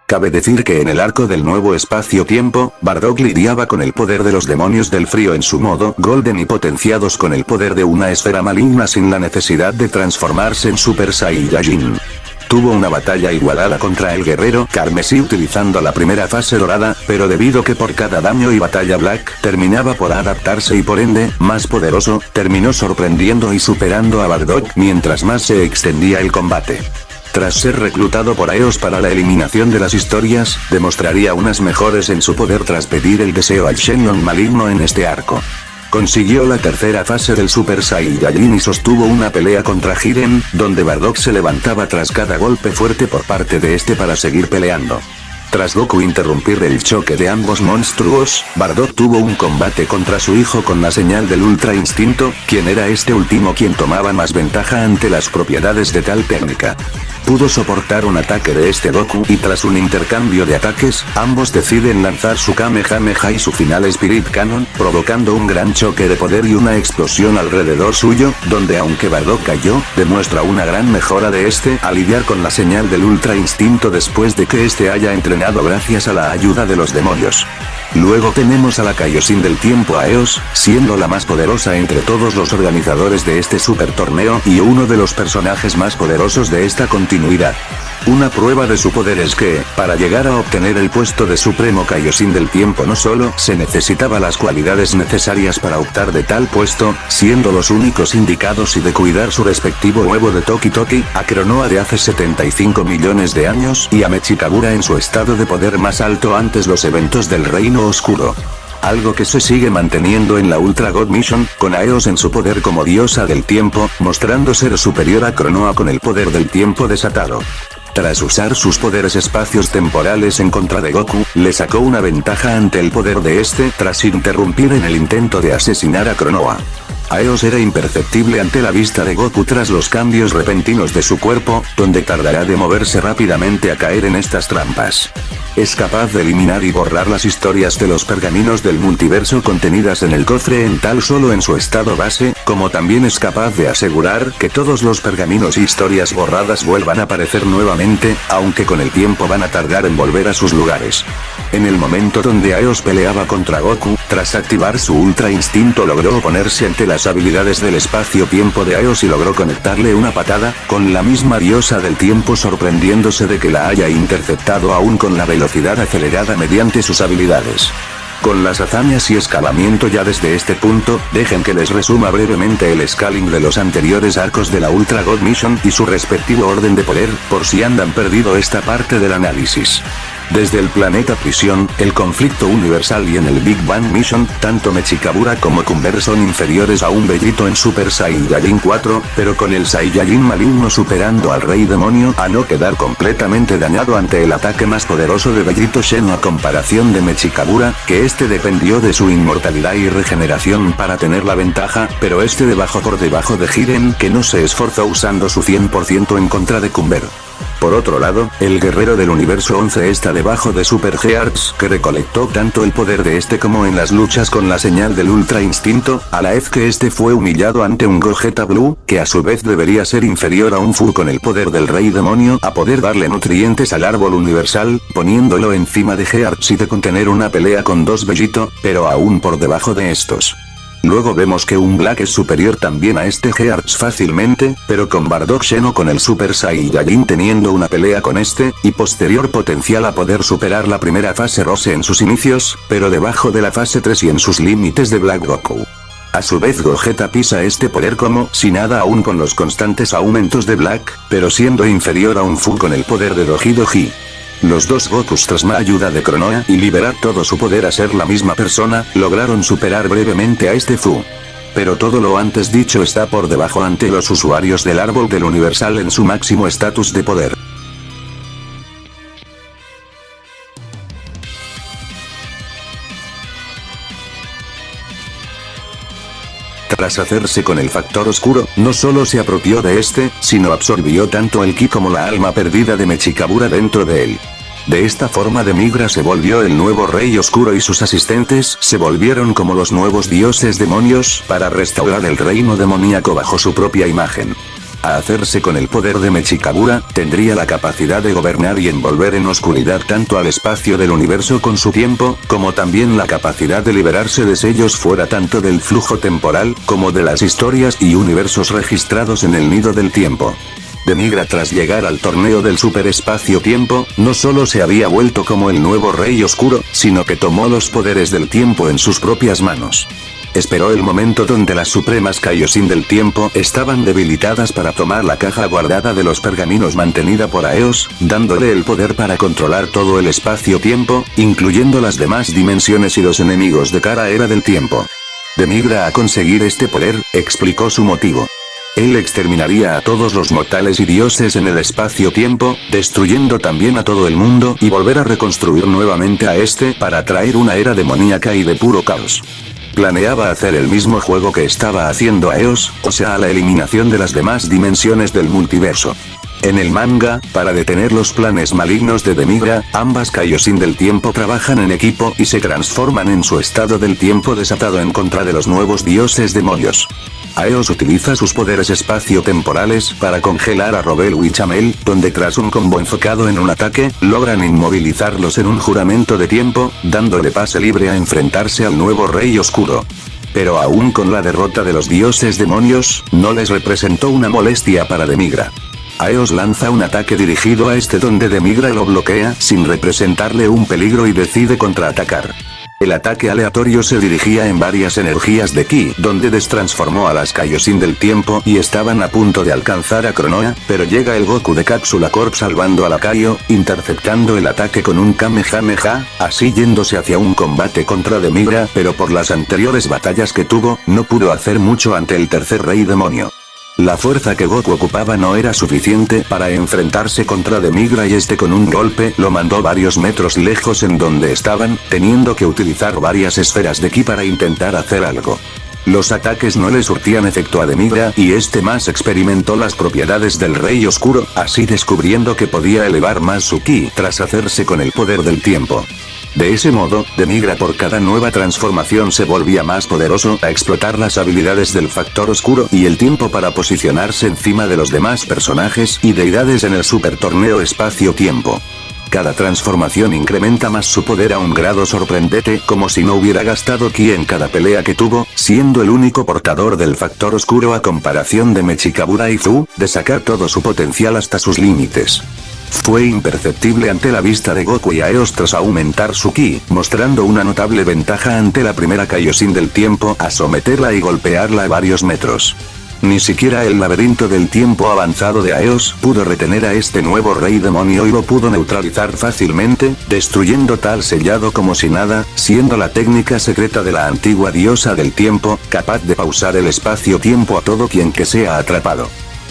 Cabe decir que en el arco del nuevo espacio-tiempo, Bardock lidiaba con el poder de los demonios del frío en su modo Golden y potenciados con el poder de una esfera maligna sin la necesidad de transformarse en Super Saiyajin. Tuvo una batalla igualada contra el guerrero carmesí utilizando la primera fase dorada, pero debido que por cada daño y batalla Black terminaba por adaptarse y por ende, más poderoso, terminó sorprendiendo y superando a Bardock mientras más se extendía el combate. Tras ser reclutado por Aeos para la eliminación de las historias, demostraría unas mejores en su poder tras pedir el deseo al Shenlong maligno en este arco. Consiguió la tercera fase del Super Saiyajin y sostuvo una pelea contra Jiren, donde Bardock se levantaba tras cada golpe fuerte por parte de este para seguir peleando. Tras Goku interrumpir el choque de ambos monstruos, Bardock tuvo un combate contra su hijo con la señal del Ultra Instinto, quien era este último quien tomaba más ventaja ante las propiedades de tal técnica. Pudo soportar un ataque de este Goku y tras un intercambio de ataques, ambos deciden lanzar su Kamehameha y su final Spirit Cannon, provocando un gran choque de poder y una explosión alrededor suyo, donde aunque Bardock cayó, demuestra una gran mejora de este al lidiar con la señal del Ultra Instinto después de que este haya entrenado gracias a la ayuda de los demonios. Luego tenemos a la Kaioshin del tiempo Aeos, siendo la más poderosa entre todos los organizadores de este super torneo y uno de los personajes más poderosos de esta continuidad. Una prueba de su poder es que, para llegar a obtener el puesto de Supremo Kaioshin del tiempo no solo se necesitaba las cualidades necesarias para optar de tal puesto, siendo los únicos indicados y de cuidar su respectivo huevo de Toki Toki, a Kronoa de hace 75 millones de años y a Mechikabura en su estado de poder más alto antes los eventos del Reino Oscuro. Algo que se sigue manteniendo en la Ultra God Mission, con Aeos en su poder como diosa del tiempo, mostrando ser superior a Kronoa con el poder del tiempo desatado. Tras usar sus poderes espacios temporales en contra de Goku, le sacó una ventaja ante el poder de este tras interrumpir en el intento de asesinar a Kronoa. Aeos era imperceptible ante la vista de Goku tras los cambios repentinos de su cuerpo, donde tardará de moverse rápidamente a caer en estas trampas. Es capaz de eliminar y borrar las historias de los pergaminos del multiverso contenidas en el cofre en tal solo en su estado base, como también es capaz de asegurar que todos los pergaminos y historias borradas vuelvan a aparecer nuevamente, aunque con el tiempo van a tardar en volver a sus lugares. En el momento donde Aeos peleaba contra Goku, tras activar su Ultra Instinto logró oponerse ante las habilidades del espacio-tiempo de Aeos y logró conectarle una patada, con la misma diosa del tiempo sorprendiéndose de que la haya interceptado aún con la velocidad acelerada mediante sus habilidades. Con las hazañas y escalamiento ya desde este punto, dejen que les resuma brevemente el scaling de los anteriores arcos de la Ultra God Mission y su respectivo orden de poder, por si andan perdido esta parte del análisis. Desde el planeta prisión, el conflicto universal y en el Big Bang Mission, tanto Mechikabura como Cumber son inferiores a un Bellito en Super Saiyajin 4, pero con el Saiyajin maligno superando al Rey Demonio a no quedar completamente dañado ante el ataque más poderoso de Bellito Sheno a comparación de Mechikabura, que este dependió de su inmortalidad y regeneración para tener la ventaja, pero este por debajo de Jiren que no se esforzó usando su 100% en contra de Cumber. Por otro lado, el guerrero del universo 11 está debajo de Super Hearts, que recolectó tanto el poder de este como en las luchas con la señal del Ultra Instinto, a la vez que este fue humillado ante un Gogeta Blue, que a su vez debería ser inferior a un Fu con el poder del Rey Demonio a poder darle nutrientes al árbol universal, poniéndolo encima de Hearts y de contener una pelea con dos Bellito, pero aún por debajo de estos. Luego vemos que un Black es superior también a este Hearts fácilmente, pero con Bardock Sheno con el Super Saiyajin teniendo una pelea con este, y posterior potencial a poder superar la primera fase Rose en sus inicios, pero debajo de la fase 3 y en sus límites de Black Goku. A su vez Gogeta pisa este poder como si nada aún con los constantes aumentos de Black, pero siendo inferior a un Fu con el poder de Doji Doji. Los dos Gokus tras la ayuda de Kronoa y liberar todo su poder a ser la misma persona, lograron superar brevemente a este Fu. Pero todo lo antes dicho está por debajo ante los usuarios del árbol del universal en su máximo estatus de poder. Tras hacerse con el factor oscuro, no solo se apropió de este, sino absorbió tanto el ki como la alma perdida de Mechikabura dentro de él. De esta forma Demigra se volvió el nuevo Rey Oscuro y sus asistentes se volvieron como los nuevos dioses demonios para restaurar el reino demoníaco bajo su propia imagen. A hacerse con el poder de Mechikabura, tendría la capacidad de gobernar y envolver en oscuridad tanto al espacio del universo con su tiempo, como también la capacidad de liberarse de sellos fuera tanto del flujo temporal, como de las historias y universos registrados en el nido del tiempo. Demigra tras llegar al torneo del superespacio-tiempo, no solo se había vuelto como el nuevo Rey Oscuro, sino que tomó los poderes del tiempo en sus propias manos. Esperó el momento donde las supremas Kaioshin del tiempo estaban debilitadas para tomar la caja guardada de los pergaminos mantenida por Aeos, dándole el poder para controlar todo el espacio-tiempo, incluyendo las demás dimensiones y los enemigos de cada era del tiempo. Demigra a conseguir este poder, explicó su motivo. Él exterminaría a todos los mortales y dioses en el espacio-tiempo, destruyendo también a todo el mundo y volver a reconstruir nuevamente a este para traer una era demoníaca y de puro caos. Planeaba hacer el mismo juego que estaba haciendo Aeos, o sea la eliminación de las demás dimensiones del multiverso. En el manga, para detener los planes malignos de Demigra, ambas Kaioshin del tiempo trabajan en equipo y se transforman en su estado del tiempo desatado en contra de los nuevos dioses demonios. Aeos utiliza sus poderes espacio-temporales para congelar a Robelu y Chamel, donde tras un combo enfocado en un ataque, logran inmovilizarlos en un juramento de tiempo, dándole pase libre a enfrentarse al nuevo Rey Oscuro. Pero aún con la derrota de los dioses demonios, no les representó una molestia para Demigra. Aeos lanza un ataque dirigido a este donde Demigra lo bloquea sin representarle un peligro y decide contraatacar. El ataque aleatorio se dirigía en varias energías de ki, donde destransformó a las Kaioshin del tiempo y estaban a punto de alcanzar a Kronoa, pero llega el Goku de Cápsula Corp salvando a la Kaio, interceptando el ataque con un Kamehameha, así yéndose hacia un combate contra Demigra, pero por las anteriores batallas que tuvo, no pudo hacer mucho ante el tercer Rey Demonio. La fuerza que Goku ocupaba no era suficiente para enfrentarse contra Demigra y este con un golpe lo mandó varios metros lejos en donde estaban, teniendo que utilizar varias esferas de ki para intentar hacer algo. Los ataques no le surtían efecto a Demigra y este más experimentó las propiedades del Rey Oscuro, así descubriendo que podía elevar más su ki tras hacerse con el poder del tiempo. De ese modo, Demigra por cada nueva transformación se volvía más poderoso a explotar las habilidades del factor oscuro y el tiempo para posicionarse encima de los demás personajes y deidades en el super torneo espacio-tiempo. Cada transformación incrementa más su poder a un grado sorprendente, como si no hubiera gastado ki en cada pelea que tuvo, siendo el único portador del factor oscuro a comparación de Mechikabura y Zu, de sacar todo su potencial hasta sus límites. Fue imperceptible ante la vista de Goku y Aeos tras aumentar su ki, mostrando una notable ventaja ante la primera Kaioshin del tiempo a someterla y golpearla a varios metros. Ni siquiera el laberinto del tiempo avanzado de Aeos pudo retener a este nuevo rey demonio y lo pudo neutralizar fácilmente, destruyendo tal sellado como si nada, siendo la técnica secreta de la antigua diosa del tiempo, capaz de pausar el espacio-tiempo a todo quien que sea atrapado.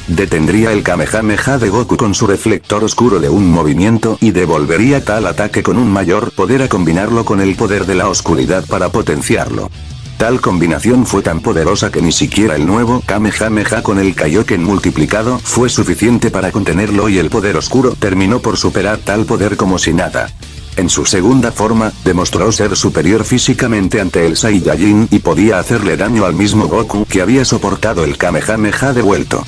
Detendría el Kamehameha de Goku con su reflector oscuro de un movimiento y devolvería tal ataque con un mayor poder a combinarlo con el poder de la oscuridad para potenciarlo. Tal combinación fue tan poderosa que ni siquiera el nuevo Kamehameha con el Kaioken multiplicado fue suficiente para contenerlo y el poder oscuro terminó por superar tal poder como si nada. En su segunda forma, demostró ser superior físicamente ante el Saiyajin y podía hacerle daño al mismo Goku que había soportado el Kamehameha devuelto.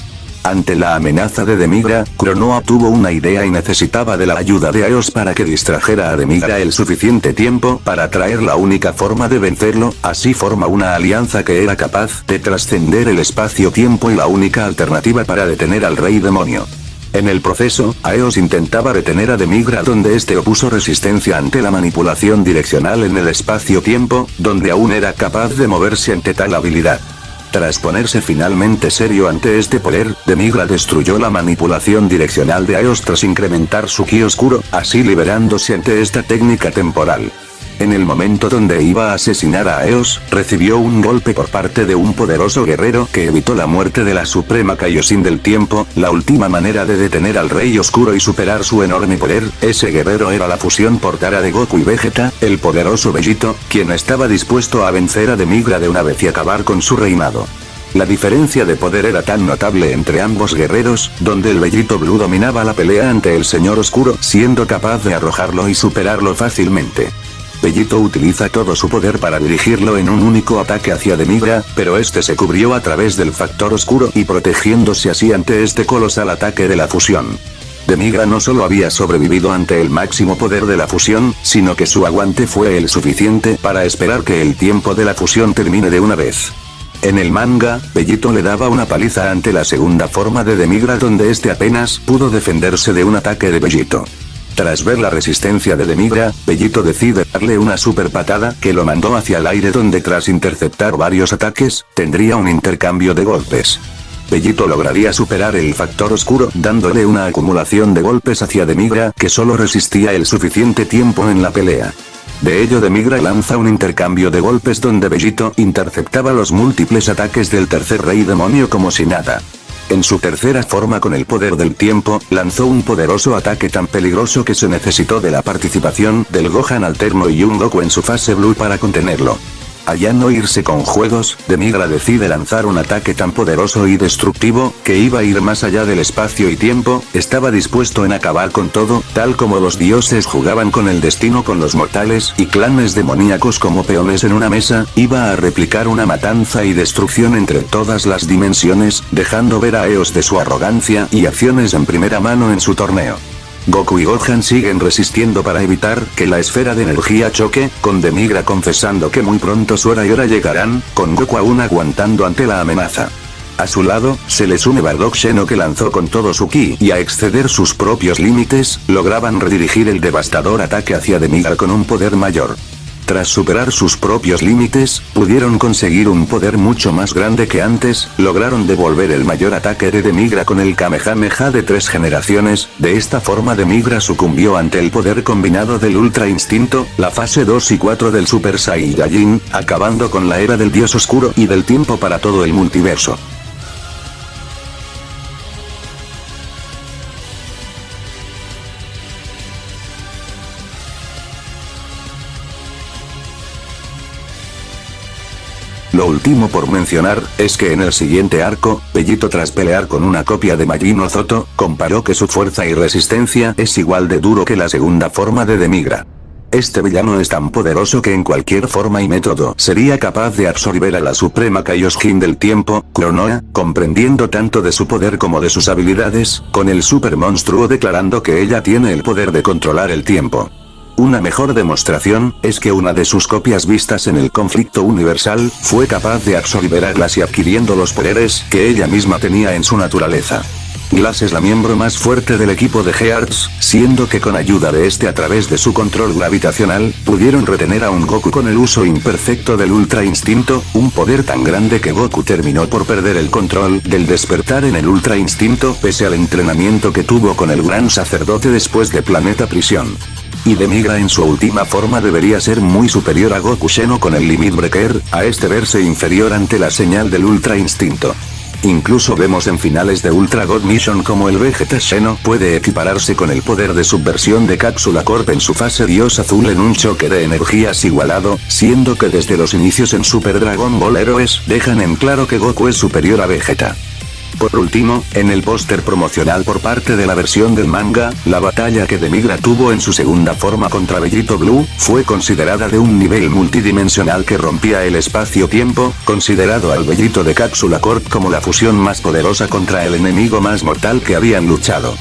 Ante la amenaza de Demigra, Konoha tuvo una idea y necesitaba de la ayuda de Aeos para que distrajera a Demigra el suficiente tiempo para traer la única forma de vencerlo, así forma una alianza que era capaz de trascender el espacio-tiempo y la única alternativa para detener al Rey Demonio. En el proceso, Aeos intentaba retener a Demigra donde este opuso resistencia ante la manipulación direccional en el espacio-tiempo, donde aún era capaz de moverse ante tal habilidad. Tras ponerse finalmente serio ante este poder, Demigra destruyó la manipulación direccional de Aeos tras incrementar su ki oscuro, así liberándose ante esta técnica temporal. En el momento donde iba a asesinar a Aeos, recibió un golpe por parte de un poderoso guerrero que evitó la muerte de la suprema Kaioshin del tiempo, la última manera de detener al Rey Oscuro y superar su enorme poder. Ese guerrero era la fusión por cara de Goku y Vegeta, el poderoso Vegito, quien estaba dispuesto a vencer a Demigra de una vez y acabar con su reinado. La diferencia de poder era tan notable entre ambos guerreros, donde el Vegito Blue dominaba la pelea ante el Señor Oscuro, siendo capaz de arrojarlo y superarlo fácilmente. Vegito utiliza todo su poder para dirigirlo en un único ataque hacia Demigra, pero este se cubrió a través del factor oscuro y protegiéndose así ante este colosal ataque de la fusión. Demigra no solo había sobrevivido ante el máximo poder de la fusión, sino que su aguante fue el suficiente para esperar que el tiempo de la fusión termine de una vez. En el manga, Vegito le daba una paliza ante la segunda forma de Demigra donde este apenas pudo defenderse de un ataque de Vegito. Tras ver la resistencia de Demigra, Vegito decide darle una super patada que lo mandó hacia el aire donde tras interceptar varios ataques, tendría un intercambio de golpes. Vegito lograría superar el factor oscuro dándole una acumulación de golpes hacia Demigra que solo resistía el suficiente tiempo en la pelea. De ello Demigra lanza un intercambio de golpes donde Vegito interceptaba los múltiples ataques del tercer rey demonio como si nada. En su tercera forma con el poder del tiempo, lanzó un poderoso ataque tan peligroso que se necesitó de la participación del Gohan alterno y un Goku en su fase Blue para contenerlo. Allá no irse con juegos, Demigra decide lanzar un ataque tan poderoso y destructivo, que iba a ir más allá del espacio y tiempo, estaba dispuesto en acabar con todo, tal como los dioses jugaban con el destino con los mortales y clanes demoníacos como peones en una mesa, iba a replicar una matanza y destrucción entre todas las dimensiones, dejando ver a Eos de su arrogancia y acciones en primera mano en su torneo. Goku y Gohan siguen resistiendo para evitar que la esfera de energía choque, con Demigra confesando que muy pronto su hora y hora llegarán, con Goku aún aguantando ante la amenaza. A su lado, se les une Bardock Xeno que lanzó con todo su ki y a exceder sus propios límites, lograban redirigir el devastador ataque hacia Demigra con un poder mayor. Tras superar sus propios límites, pudieron conseguir un poder mucho más grande que antes, lograron devolver el mayor ataque de Demigra con el Kamehameha de 3 generaciones, de esta forma Demigra sucumbió ante el poder combinado del Ultra Instinto, la fase 2 y 4 del Super Saiyajin, acabando con la era del Dios Oscuro y del tiempo para todo el multiverso. Lo último por mencionar, es que en el siguiente arco, Bellito tras pelear con una copia de Majin Zoto, comparó que su fuerza y resistencia es igual de duro que la segunda forma de Demigra. Este villano es tan poderoso que en cualquier forma y método sería capaz de absorber a la suprema Kaioshin del tiempo, Cronoa, comprendiendo tanto de su poder como de sus habilidades, con el super monstruo declarando que ella tiene el poder de controlar el tiempo. Una mejor demostración, es que una de sus copias vistas en el conflicto universal, fue capaz de absorber a Glass y adquiriendo los poderes que ella misma tenía en su naturaleza. Glass es la miembro más fuerte del equipo de Hearts, siendo que con ayuda de este a través de su control gravitacional, pudieron retener a un Goku con el uso imperfecto del Ultra Instinto, un poder tan grande que Goku terminó por perder el control del despertar en el Ultra Instinto pese al entrenamiento que tuvo con el Gran Sacerdote después de Planeta Prisión. Y Demigra en su última forma debería ser muy superior a Goku Xeno con el Limit Breaker, a este verse inferior ante la señal del Ultra Instinto. Incluso vemos en finales de Ultra God Mission como el Vegeta Xeno puede equipararse con el poder de subversión de Cápsula Corp en su fase Dios Azul en un choque de energías igualado, siendo que desde los inicios en Super Dragon Ball Heroes dejan en claro que Goku es superior a Vegeta. Por último, en el póster promocional por parte de la versión del manga, la batalla que Demigra tuvo en su segunda forma contra Bellito Blue, fue considerada de un nivel multidimensional que rompía el espacio-tiempo, considerado al Bellito de Cápsula Corp como la fusión más poderosa contra el enemigo más mortal que habían luchado.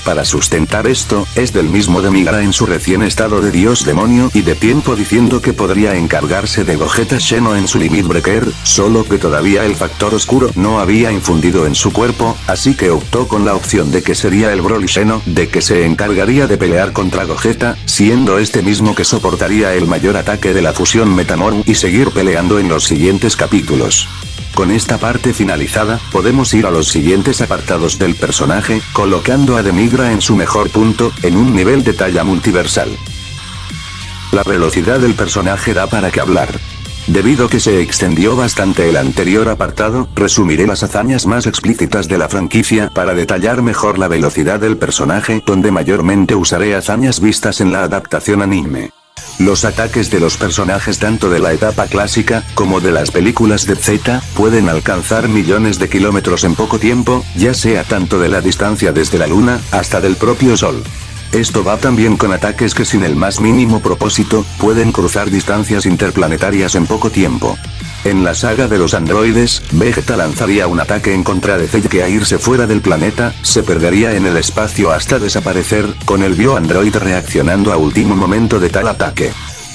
Para sustentar esto, es del mismo Demigra en su recién estado de Dios Demonio y de tiempo diciendo que podría encargarse de Gogeta Xeno en su Limit Breaker, solo que todavía el factor oscuro no había infundido en su cuerpo, así que optó con la opción de que sería el Broly Xeno, de que se encargaría de pelear contra Gogeta, siendo este mismo que soportaría el mayor ataque de la fusión Metamorph y seguir peleando en los siguientes capítulos. Con esta parte finalizada, podemos ir a los siguientes apartados del personaje, colocando a Demigra en su mejor punto, en un nivel de talla multiversal. La velocidad del personaje da para qué hablar. Debido que se extendió bastante el anterior apartado, resumiré las hazañas más explícitas de la franquicia para detallar mejor la velocidad del personaje, donde mayormente usaré hazañas vistas en la adaptación anime. Los ataques de los personajes tanto de la etapa clásica, como de las películas de Z, pueden alcanzar millones de kilómetros en poco tiempo, ya sea tanto de la distancia desde la luna, hasta del propio sol. Esto va también con ataques que sin el más mínimo propósito, pueden cruzar distancias interplanetarias en poco tiempo. En la saga de los androides, Vegeta lanzaría un ataque en contra de Cell que a irse fuera del planeta, se perdería en el espacio hasta desaparecer, con el Bio-Android reaccionando a último momento de tal ataque.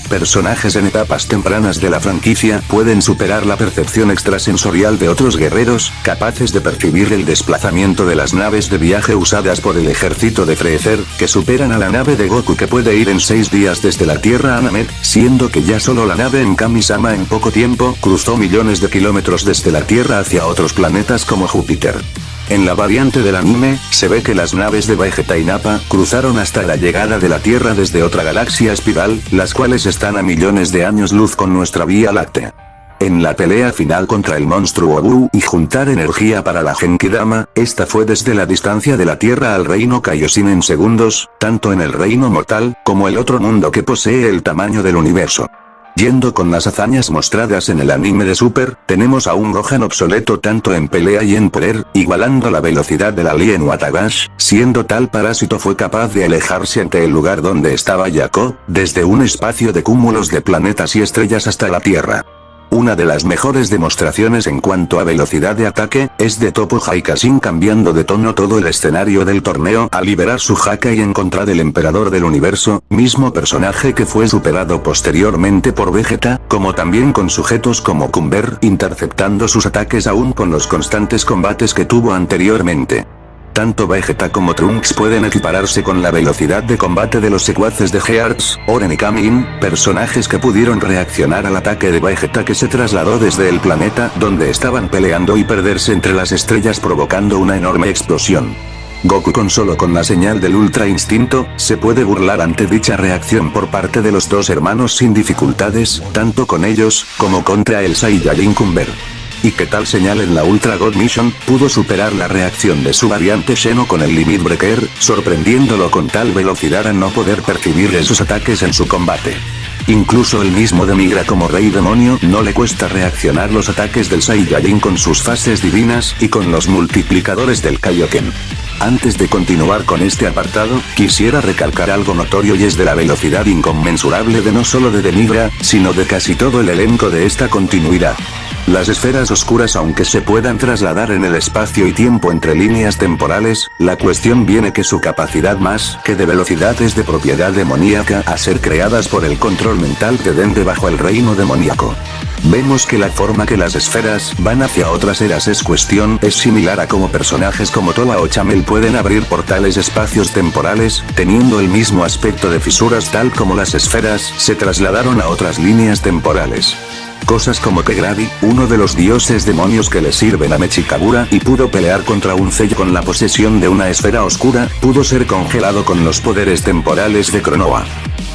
Personajes en etapas tempranas de la franquicia pueden superar la percepción extrasensorial de otros guerreros, capaces de percibir el desplazamiento de las naves de viaje usadas por el ejército de Freezer, que superan a la nave de Goku que puede ir en 6 días desde la Tierra a Namek, siendo que ya solo la nave en Kami-sama en poco tiempo cruzó millones de kilómetros desde la Tierra hacia otros planetas como Júpiter. En la variante del anime, se ve que las naves de Vegeta y Nappa cruzaron hasta la llegada de la Tierra desde otra galaxia espiral, las cuales están a millones de años luz con nuestra Vía Láctea. En la pelea final contra el monstruo Buu y juntar energía para la Genkidama, esta fue desde la distancia de la Tierra al reino Kaioshin en segundos, tanto en el reino mortal, como el otro mundo que posee el tamaño del universo. Yendo con las hazañas mostradas en el anime de Super, tenemos a un Gohan obsoleto tanto en pelea y en poder, igualando la velocidad del alien Watagash, siendo tal parásito fue capaz de alejarse ante el lugar donde estaba Jacob, desde un espacio de cúmulos de planetas y estrellas hasta la Tierra. Una de las mejores demostraciones en cuanto a velocidad de ataque, es de Toppo Haikashin cambiando de tono todo el escenario del torneo al liberar su Haka y en contra del Emperador del Universo, mismo personaje que fue superado posteriormente por Vegeta, como también con sujetos como Cumber interceptando sus ataques aún con los constantes combates que tuvo anteriormente. Tanto Vegeta como Trunks pueden equipararse con la velocidad de combate de los secuaces de Hearts, Oren y Kamin, personajes que pudieron reaccionar al ataque de Vegeta que se trasladó desde el planeta donde estaban peleando y perderse entre las estrellas provocando una enorme explosión. Goku con la señal del Ultra Instinto, se puede burlar ante dicha reacción por parte de los dos hermanos sin dificultades, tanto con ellos, como contra el Saiyajin Cumber. Y que tal señal en la Ultra God Mission, pudo superar la reacción de su variante Xeno con el Limit Breaker, sorprendiéndolo con tal velocidad a no poder percibir esos ataques en su combate. Incluso el mismo Demigra como rey demonio no le cuesta reaccionar los ataques del Saiyajin con sus fases divinas y con los multiplicadores del Kaioken. Antes de continuar con este apartado, quisiera recalcar algo notorio y es de la velocidad inconmensurable de no solo de Demigra, sino de casi todo el elenco de esta continuidad. Las esferas oscuras, aunque se puedan trasladar en el espacio y tiempo entre líneas temporales, la cuestión viene que su capacidad más que de velocidad es de propiedad demoníaca a ser creadas por el control mental de Dende bajo el reino demoníaco. Vemos que la forma que las esferas van hacia otras eras es similar a como personajes como Towa o Chamel pueden abrir portales espacios temporales, teniendo el mismo aspecto de fisuras tal como las esferas se trasladaron a otras líneas temporales. Cosas como que Grady, uno de los dioses demonios que le sirven a Mechikabura y pudo pelear contra un Cell con la posesión de una esfera oscura, pudo ser congelado con los poderes temporales de Cronoa.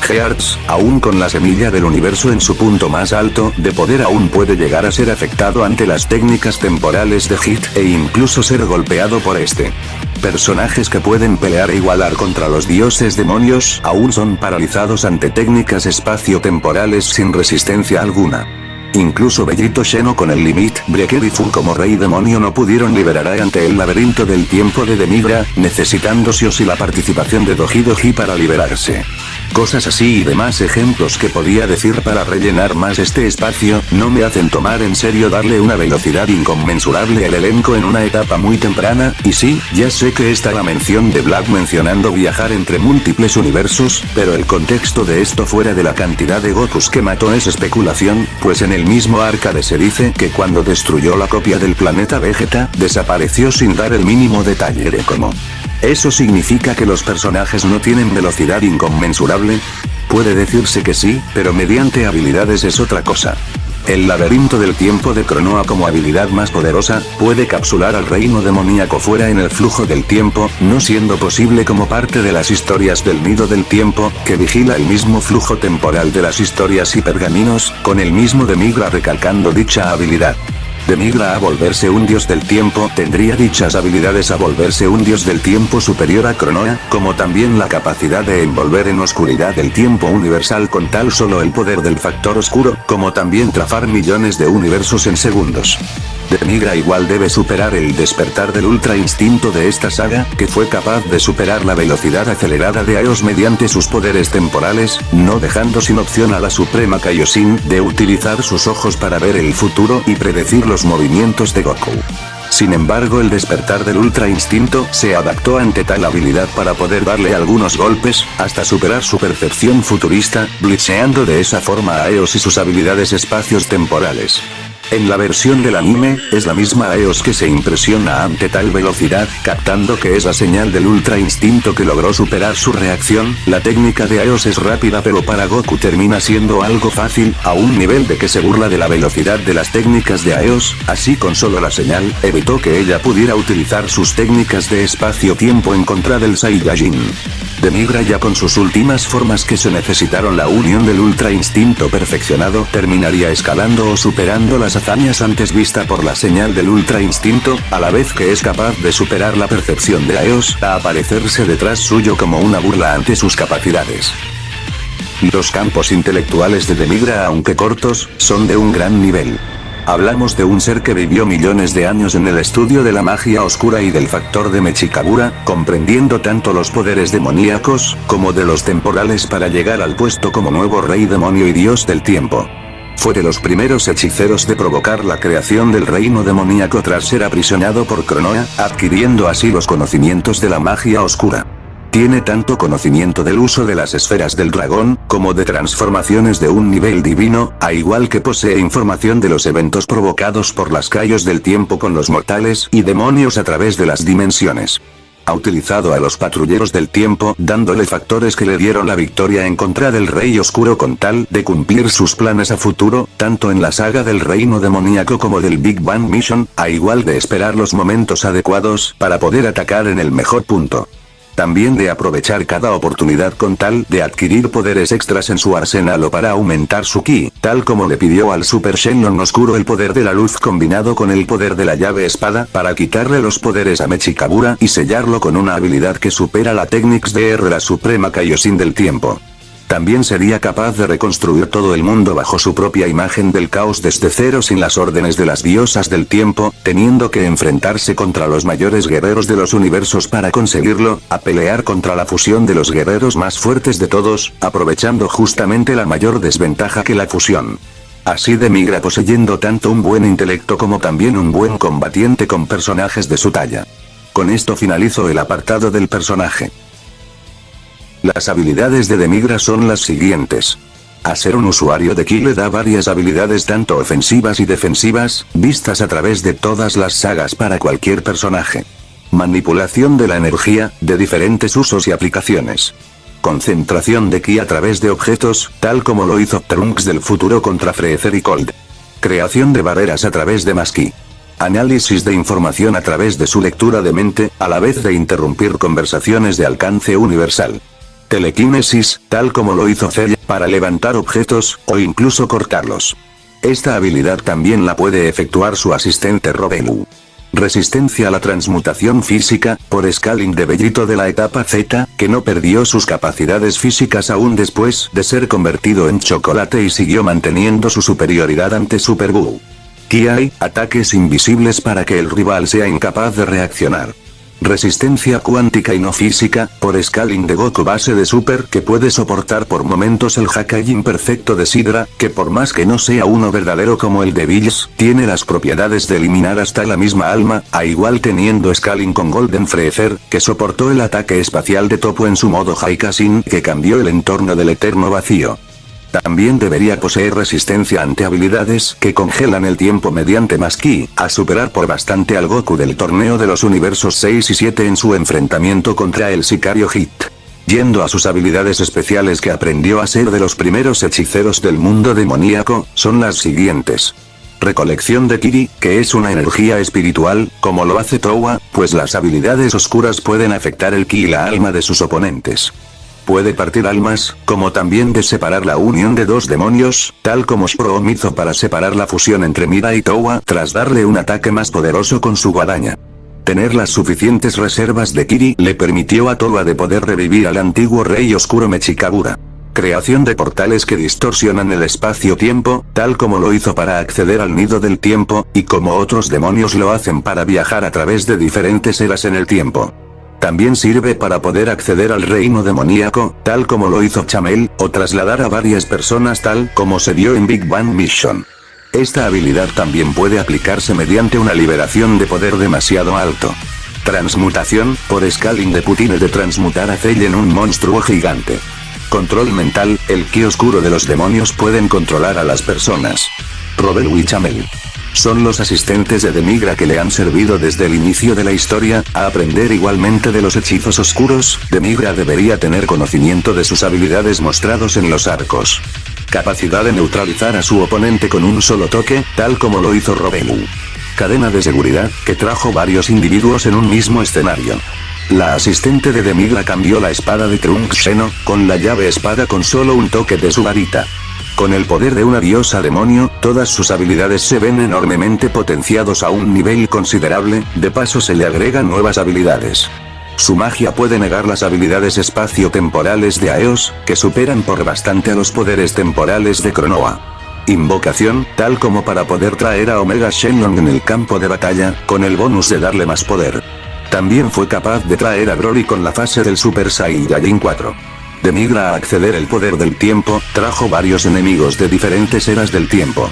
Hearts, aún con la semilla del universo en su punto más alto de poder, aún puede llegar a ser afectado ante las técnicas temporales de Hit e incluso ser golpeado por este. Personajes que pueden pelear e igualar contra los dioses demonios aún son paralizados ante técnicas espacio-temporales sin resistencia alguna. Incluso Bellito Sheno con el Limit Breaker y Fu como rey demonio no pudieron liberar ante el laberinto del tiempo de Demigra, necesitando sí o sí la participación de Doji Doji para liberarse. Cosas así y demás ejemplos que podía decir para rellenar más este espacio, no me hacen tomar en serio darle una velocidad inconmensurable al elenco en una etapa muy temprana, y sí, ya sé que está la mención de Black mencionando viajar entre múltiples universos, pero el contexto de esto fuera de la cantidad de Gokus que mató es especulación, pues en el mismo Arcade se dice que cuando destruyó la copia del planeta Vegeta, desapareció sin dar el mínimo detalle de cómo. ¿Eso significa que los personajes no tienen velocidad inconmensurable? Puede decirse que sí, pero mediante habilidades es otra cosa. El laberinto del tiempo de Cronoa como habilidad más poderosa, puede capsular al reino demoníaco fuera en el flujo del tiempo, no siendo posible como parte de las historias del nido del tiempo, que vigila el mismo flujo temporal de las historias y pergaminos, con el mismo Demigra recalcando dicha habilidad. Demigra a volverse un dios del tiempo tendría dichas habilidades a volverse un dios del tiempo superior a Cronoa, como también la capacidad de envolver en oscuridad el tiempo universal con tal solo el poder del factor oscuro, como también trafar millones de universos en segundos. Demigra igual debe superar el despertar del ultra instinto de esta saga, que fue capaz de superar la velocidad acelerada de Aeos mediante sus poderes temporales, no dejando sin opción a la Suprema Kaioshin de utilizar sus ojos para ver el futuro y predecir los movimientos de Goku. Sin embargo, el despertar del ultra instinto se adaptó ante tal habilidad para poder darle algunos golpes, hasta superar su percepción futurista, blitzeando de esa forma a Aeos y sus habilidades espacios temporales. En la versión del anime, es la misma Aeos que se impresiona ante tal velocidad, captando que es la señal del ultra instinto que logró superar su reacción. La técnica de Aeos es rápida, pero para Goku termina siendo algo fácil, a un nivel de que se burla de la velocidad de las técnicas de Aeos, así con solo la señal, evitó que ella pudiera utilizar sus técnicas de espacio-tiempo en contra del Saiyajin. Demigra ya con sus últimas formas que se necesitaron la unión del ultra instinto perfeccionado, terminaría escalando o superando las hazañas antes vista por la señal del ultra instinto, a la vez que es capaz de superar la percepción de Aeos a aparecerse detrás suyo como una burla ante sus capacidades. Los campos intelectuales de Demigra, aunque cortos, son de un gran nivel. Hablamos de un ser que vivió millones de años en el estudio de la magia oscura y del factor de Mechikabura, comprendiendo tanto los poderes demoníacos, como de los temporales para llegar al puesto como nuevo rey demonio y dios del tiempo. Fue de los primeros hechiceros de provocar la creación del reino demoníaco tras ser aprisionado por Cronoa, adquiriendo así los conocimientos de la magia oscura. Tiene tanto conocimiento del uso de las esferas del dragón, como de transformaciones de un nivel divino, a igual que posee información de los eventos provocados por las callos del tiempo con los mortales y demonios a través de las dimensiones. Ha utilizado a los patrulleros del tiempo, dándole factores que le dieron la victoria en contra del Rey Oscuro con tal de cumplir sus planes a futuro, tanto en la saga del Reino Demoníaco como del Big Bang Mission, a igual de esperar los momentos adecuados para poder atacar en el mejor punto. También de aprovechar cada oportunidad con tal de adquirir poderes extras en su arsenal o para aumentar su ki, tal como le pidió al Super Shenlong Oscuro el poder de la luz combinado con el poder de la llave espada para quitarle los poderes a Mechikabura y sellarlo con una habilidad que supera la Technics DR la Suprema Kaioshin del tiempo. También sería capaz de reconstruir todo el mundo bajo su propia imagen del caos desde cero sin las órdenes de las diosas del tiempo, teniendo que enfrentarse contra los mayores guerreros de los universos para conseguirlo, a pelear contra la fusión de los guerreros más fuertes de todos, aprovechando justamente la mayor desventaja que la fusión. Así Demigra poseyendo tanto un buen intelecto como también un buen combatiente con personajes de su talla. Con esto finalizo el apartado del personaje. Las habilidades de Demigra son las siguientes. A ser un usuario de Ki le da varias habilidades tanto ofensivas y defensivas, vistas a través de todas las sagas para cualquier personaje. Manipulación de la energía, de diferentes usos y aplicaciones. Concentración de Ki a través de objetos, tal como lo hizo Trunks del futuro contra Freezer y Cold. Creación de barreras a través de más Ki. Análisis de información a través de su lectura de mente, a la vez de interrumpir conversaciones de alcance universal. Telequinesis, tal como lo hizo Cell, para levantar objetos, o incluso cortarlos. Esta habilidad también la puede efectuar su asistente Robelu. Resistencia a la transmutación física, por Scaling de Bellito de la etapa Z, que no perdió sus capacidades físicas aún después de ser convertido en chocolate y siguió manteniendo su superioridad ante Super Buu. Ki-Ai, ataques invisibles para que el rival sea incapaz de reaccionar. Resistencia cuántica y no física, por Scaling de Goku base de Super que puede soportar por momentos el Hakai imperfecto de Sidra, que por más que no sea uno verdadero como el de Bills, tiene las propiedades de eliminar hasta la misma alma, a igual teniendo Scaling con Golden Freezer, que soportó el ataque espacial de Toppo en su modo Haikasin que cambió el entorno del eterno vacío. También debería poseer resistencia ante habilidades que congelan el tiempo mediante más Ki, a superar por bastante al Goku del torneo de los universos 6 y 7 en su enfrentamiento contra el Sicario Hit. Yendo a sus habilidades especiales que aprendió a ser de los primeros hechiceros del mundo demoníaco, son las siguientes. Recolección de Kiri, que es una energía espiritual, como lo hace Towa, pues las habilidades oscuras pueden afectar el Ki y la alma de sus oponentes. Puede partir almas, como también de separar la unión de dos demonios, tal como Shuro hizo para separar la fusión entre Mira y Towa tras darle un ataque más poderoso con su guadaña. Tener las suficientes reservas de Kiri le permitió a Towa de poder revivir al antiguo rey oscuro Mechikabura. Creación de portales que distorsionan el espacio-tiempo, tal como lo hizo para acceder al nido del tiempo, y como otros demonios lo hacen para viajar a través de diferentes eras en el tiempo. También sirve para poder acceder al reino demoníaco, tal como lo hizo Chamel, o trasladar a varias personas tal como se vio en Big Bang Mission. Esta habilidad también puede aplicarse mediante una liberación de poder demasiado alto. Transmutación, por Scaling de Putin de transmutar a Cell en un monstruo gigante. Control mental, el Ki oscuro de los demonios pueden controlar a las personas. Robelu y Chamel son los asistentes de Demigra que le han servido desde el inicio de la historia, a aprender igualmente de los hechizos oscuros. Demigra debería tener conocimiento de sus habilidades mostrados en los arcos. Capacidad de neutralizar a su oponente con un solo toque, tal como lo hizo Robelu. Cadena de seguridad, que trajo varios individuos en un mismo escenario. La asistente de Demigra cambió la espada de Trunks Xeno, con la llave espada con solo un toque de su varita. Con el poder de una diosa demonio, todas sus habilidades se ven enormemente potenciados a un nivel considerable, de paso se le agregan nuevas habilidades. Su magia puede negar las habilidades espacio-temporales de Aeos, que superan por bastante a los poderes temporales de Cronoa. Invocación, tal como para poder traer a Omega Shenlong en el campo de batalla, con el bonus de darle más poder. También fue capaz de traer a Broly con la fase del Super Saiyajin 4. Demigra a acceder el poder del tiempo, trajo varios enemigos de diferentes eras del tiempo.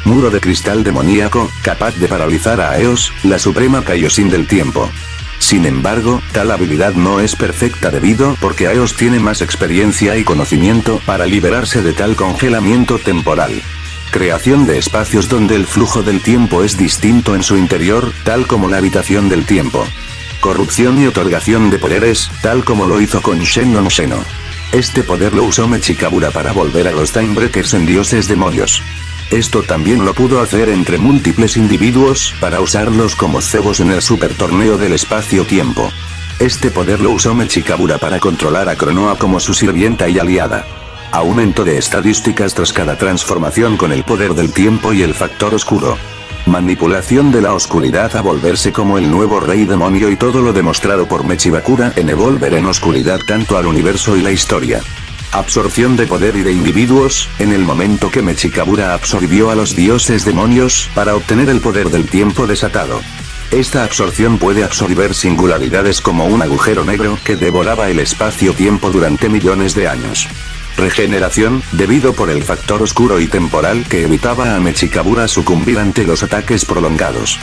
Muro de cristal demoníaco, capaz de paralizar a Aeos, la suprema Kaioshin del tiempo. Sin embargo, tal habilidad no es perfecta debido porque Aeos tiene más experiencia y conocimiento para liberarse de tal congelamiento temporal. Creación de espacios donde el flujo del tiempo es distinto en su interior, tal como la habitación del tiempo. Corrupción y otorgación de poderes, tal como lo hizo con Shenlong Xeno. Este poder lo usó Mechikabura para volver a los Timebreakers en dioses demonios. Esto también lo pudo hacer entre múltiples individuos para usarlos como cebos en el super torneo del espacio-tiempo. Este poder lo usó Mechikabura para controlar a Cronoa como su sirvienta y aliada. Aumento de estadísticas tras cada transformación con el poder del tiempo y el factor oscuro. Manipulación de la oscuridad a volverse como el nuevo rey demonio y todo lo demostrado por Mechibakura en Evolver en oscuridad tanto al universo y la historia. Absorción de poder y de individuos, en el momento que Mechikabura absorbió a los dioses demonios, para obtener el poder del tiempo desatado. Esta absorción puede absorber singularidades como un agujero negro que devoraba el espacio-tiempo durante millones de años. Regeneración, debido por el factor oscuro y temporal que evitaba a Mechikabura sucumbir ante los ataques prolongados.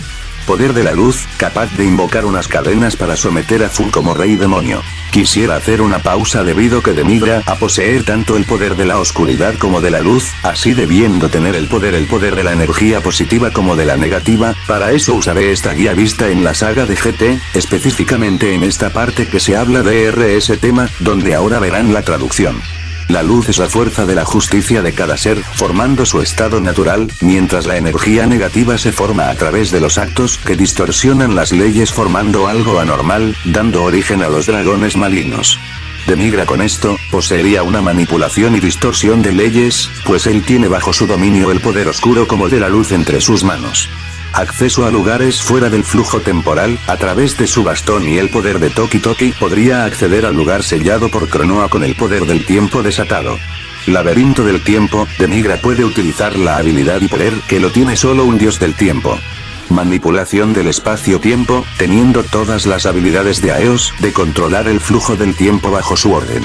Poder de la luz, capaz de invocar unas cadenas para someter a Fu como rey demonio. Quisiera hacer una pausa debido que demigra a poseer tanto el poder de la oscuridad como de la luz, así debiendo tener el poder de la energía positiva como de la negativa. Para eso usaré esta guía vista en la saga de GT, específicamente en esta parte que se habla de ese tema, donde ahora verán la traducción. La luz es la fuerza de la justicia de cada ser, formando su estado natural, mientras la energía negativa se forma a través de los actos que distorsionan las leyes formando algo anormal, dando origen a los dragones malignos. Demigra con esto, poseería una manipulación y distorsión de leyes, pues él tiene bajo su dominio el poder oscuro como de la luz entre sus manos. Acceso a lugares fuera del flujo temporal, a través de su bastón y el poder de Toki Toki podría acceder al lugar sellado por Cronoa con el poder del tiempo desatado. Laberinto del tiempo, Demigra puede utilizar la habilidad y poder que lo tiene solo un dios del tiempo. Manipulación del espacio-tiempo, teniendo todas las habilidades de Aeos, de controlar el flujo del tiempo bajo su orden.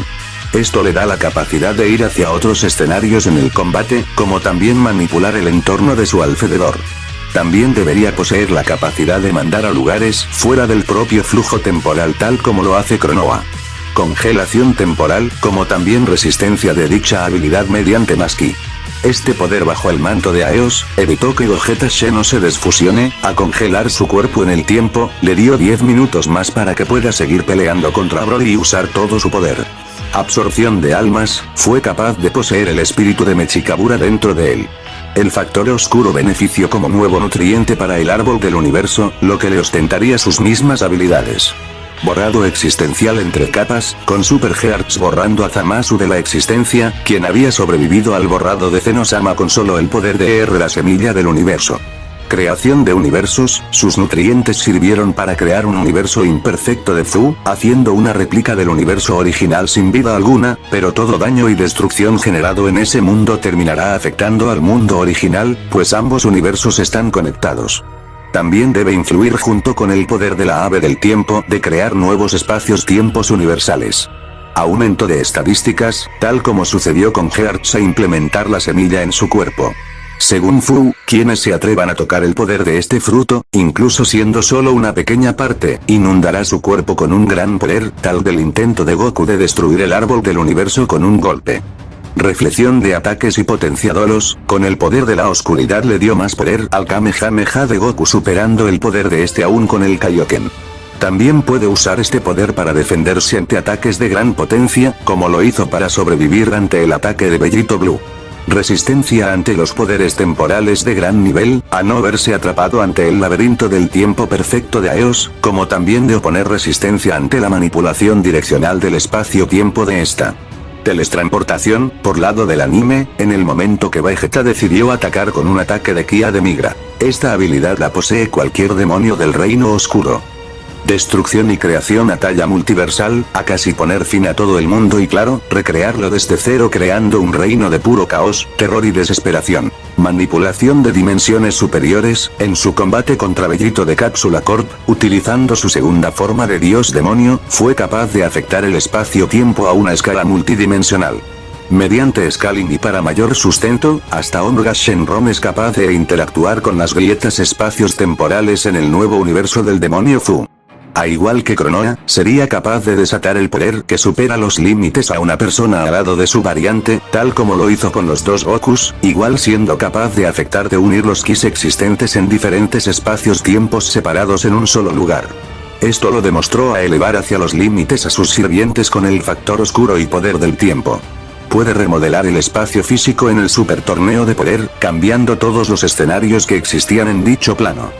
Esto le da la capacidad de ir hacia otros escenarios en el combate, como también manipular el entorno de su alrededor. También debería poseer la capacidad de mandar a lugares fuera del propio flujo temporal tal como lo hace Cronoa. Congelación temporal, como también resistencia de dicha habilidad mediante Maski. Este poder bajo el manto de Aeos, evitó que Gogeta Sheno se desfusione, a congelar su cuerpo en el tiempo, le dio 10 minutos más para que pueda seguir peleando contra Broly y usar todo su poder. Absorción de almas, fue capaz de poseer el espíritu de Mechikabura dentro de él. El factor oscuro benefició como nuevo nutriente para el árbol del universo, lo que le ostentaría sus mismas habilidades. Borrado existencial entre capas, con Super Hearts borrando a Zamasu de la existencia, quien había sobrevivido al borrado de Zenosama con solo el poder de la semilla del universo. Creación de universos, sus nutrientes sirvieron para crear un universo imperfecto de Fu, haciendo una réplica del universo original sin vida alguna, pero todo daño y destrucción generado en ese mundo terminará afectando al mundo original, pues ambos universos están conectados. También debe influir junto con el poder de la ave del tiempo de crear nuevos espacios-tiempos universales. Aumento de estadísticas, tal como sucedió con Hearts e implementar la semilla en su cuerpo. Según Fu, quienes se atrevan a tocar el poder de este fruto, incluso siendo solo una pequeña parte, inundará su cuerpo con un gran poder, tal del intento de Goku de destruir el árbol del universo con un golpe. Reflexión de ataques y potenciadolos, con el poder de la oscuridad le dio más poder al Kamehameha de Goku superando el poder de este aún con el Kaioken. También puede usar este poder para defenderse ante ataques de gran potencia, como lo hizo para sobrevivir ante el ataque de Bellito Blue. Resistencia ante los poderes temporales de gran nivel, a no verse atrapado ante el laberinto del tiempo perfecto de Aeos, como también de oponer resistencia ante la manipulación direccional del espacio-tiempo de esta. Teletransportación, por lado del anime, en el momento que Vegeta decidió atacar con un ataque de Kia de Migra. Esta habilidad la posee cualquier demonio del reino oscuro. Destrucción y creación a talla multiversal, a casi poner fin a todo el mundo y claro, recrearlo desde cero creando un reino de puro caos, terror y desesperación. Manipulación de dimensiones superiores, en su combate contra Bellito de Cápsula Corp, utilizando su segunda forma de dios demonio, fue capaz de afectar el espacio-tiempo a una escala multidimensional. Mediante scaling y para mayor sustento, hasta Omega Shenron es capaz de interactuar con las grietas espacios temporales en el nuevo universo del demonio Fu. A igual que Cronoa, sería capaz de desatar el poder que supera los límites a una persona al lado de su variante, tal como lo hizo con los dos Gokus, igual siendo capaz de afectar de unir los Kis existentes en diferentes espacios-tiempos separados en un solo lugar. Esto lo demostró a elevar hacia los límites a sus sirvientes con el factor oscuro y poder del tiempo. Puede remodelar el espacio físico en el super torneo de poder, cambiando todos los escenarios que existían en dicho plano.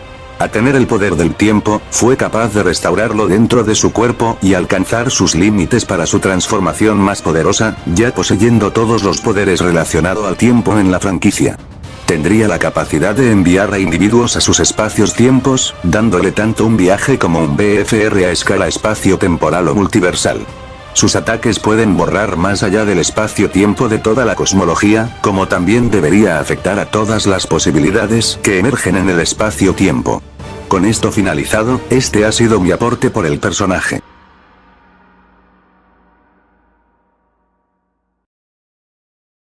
A tener el poder del tiempo, fue capaz de restaurarlo dentro de su cuerpo y alcanzar sus límites para su transformación más poderosa, ya poseyendo todos los poderes relacionados al tiempo en la franquicia. Tendría la capacidad de enviar a individuos a sus espacios-tiempos, dándole tanto un viaje como un BFR a escala espacio-temporal o multiversal. Sus ataques pueden borrar más allá del espacio-tiempo de toda la cosmología, como también debería afectar a todas las posibilidades que emergen en el espacio-tiempo. Con esto finalizado, este ha sido mi aporte por el personaje.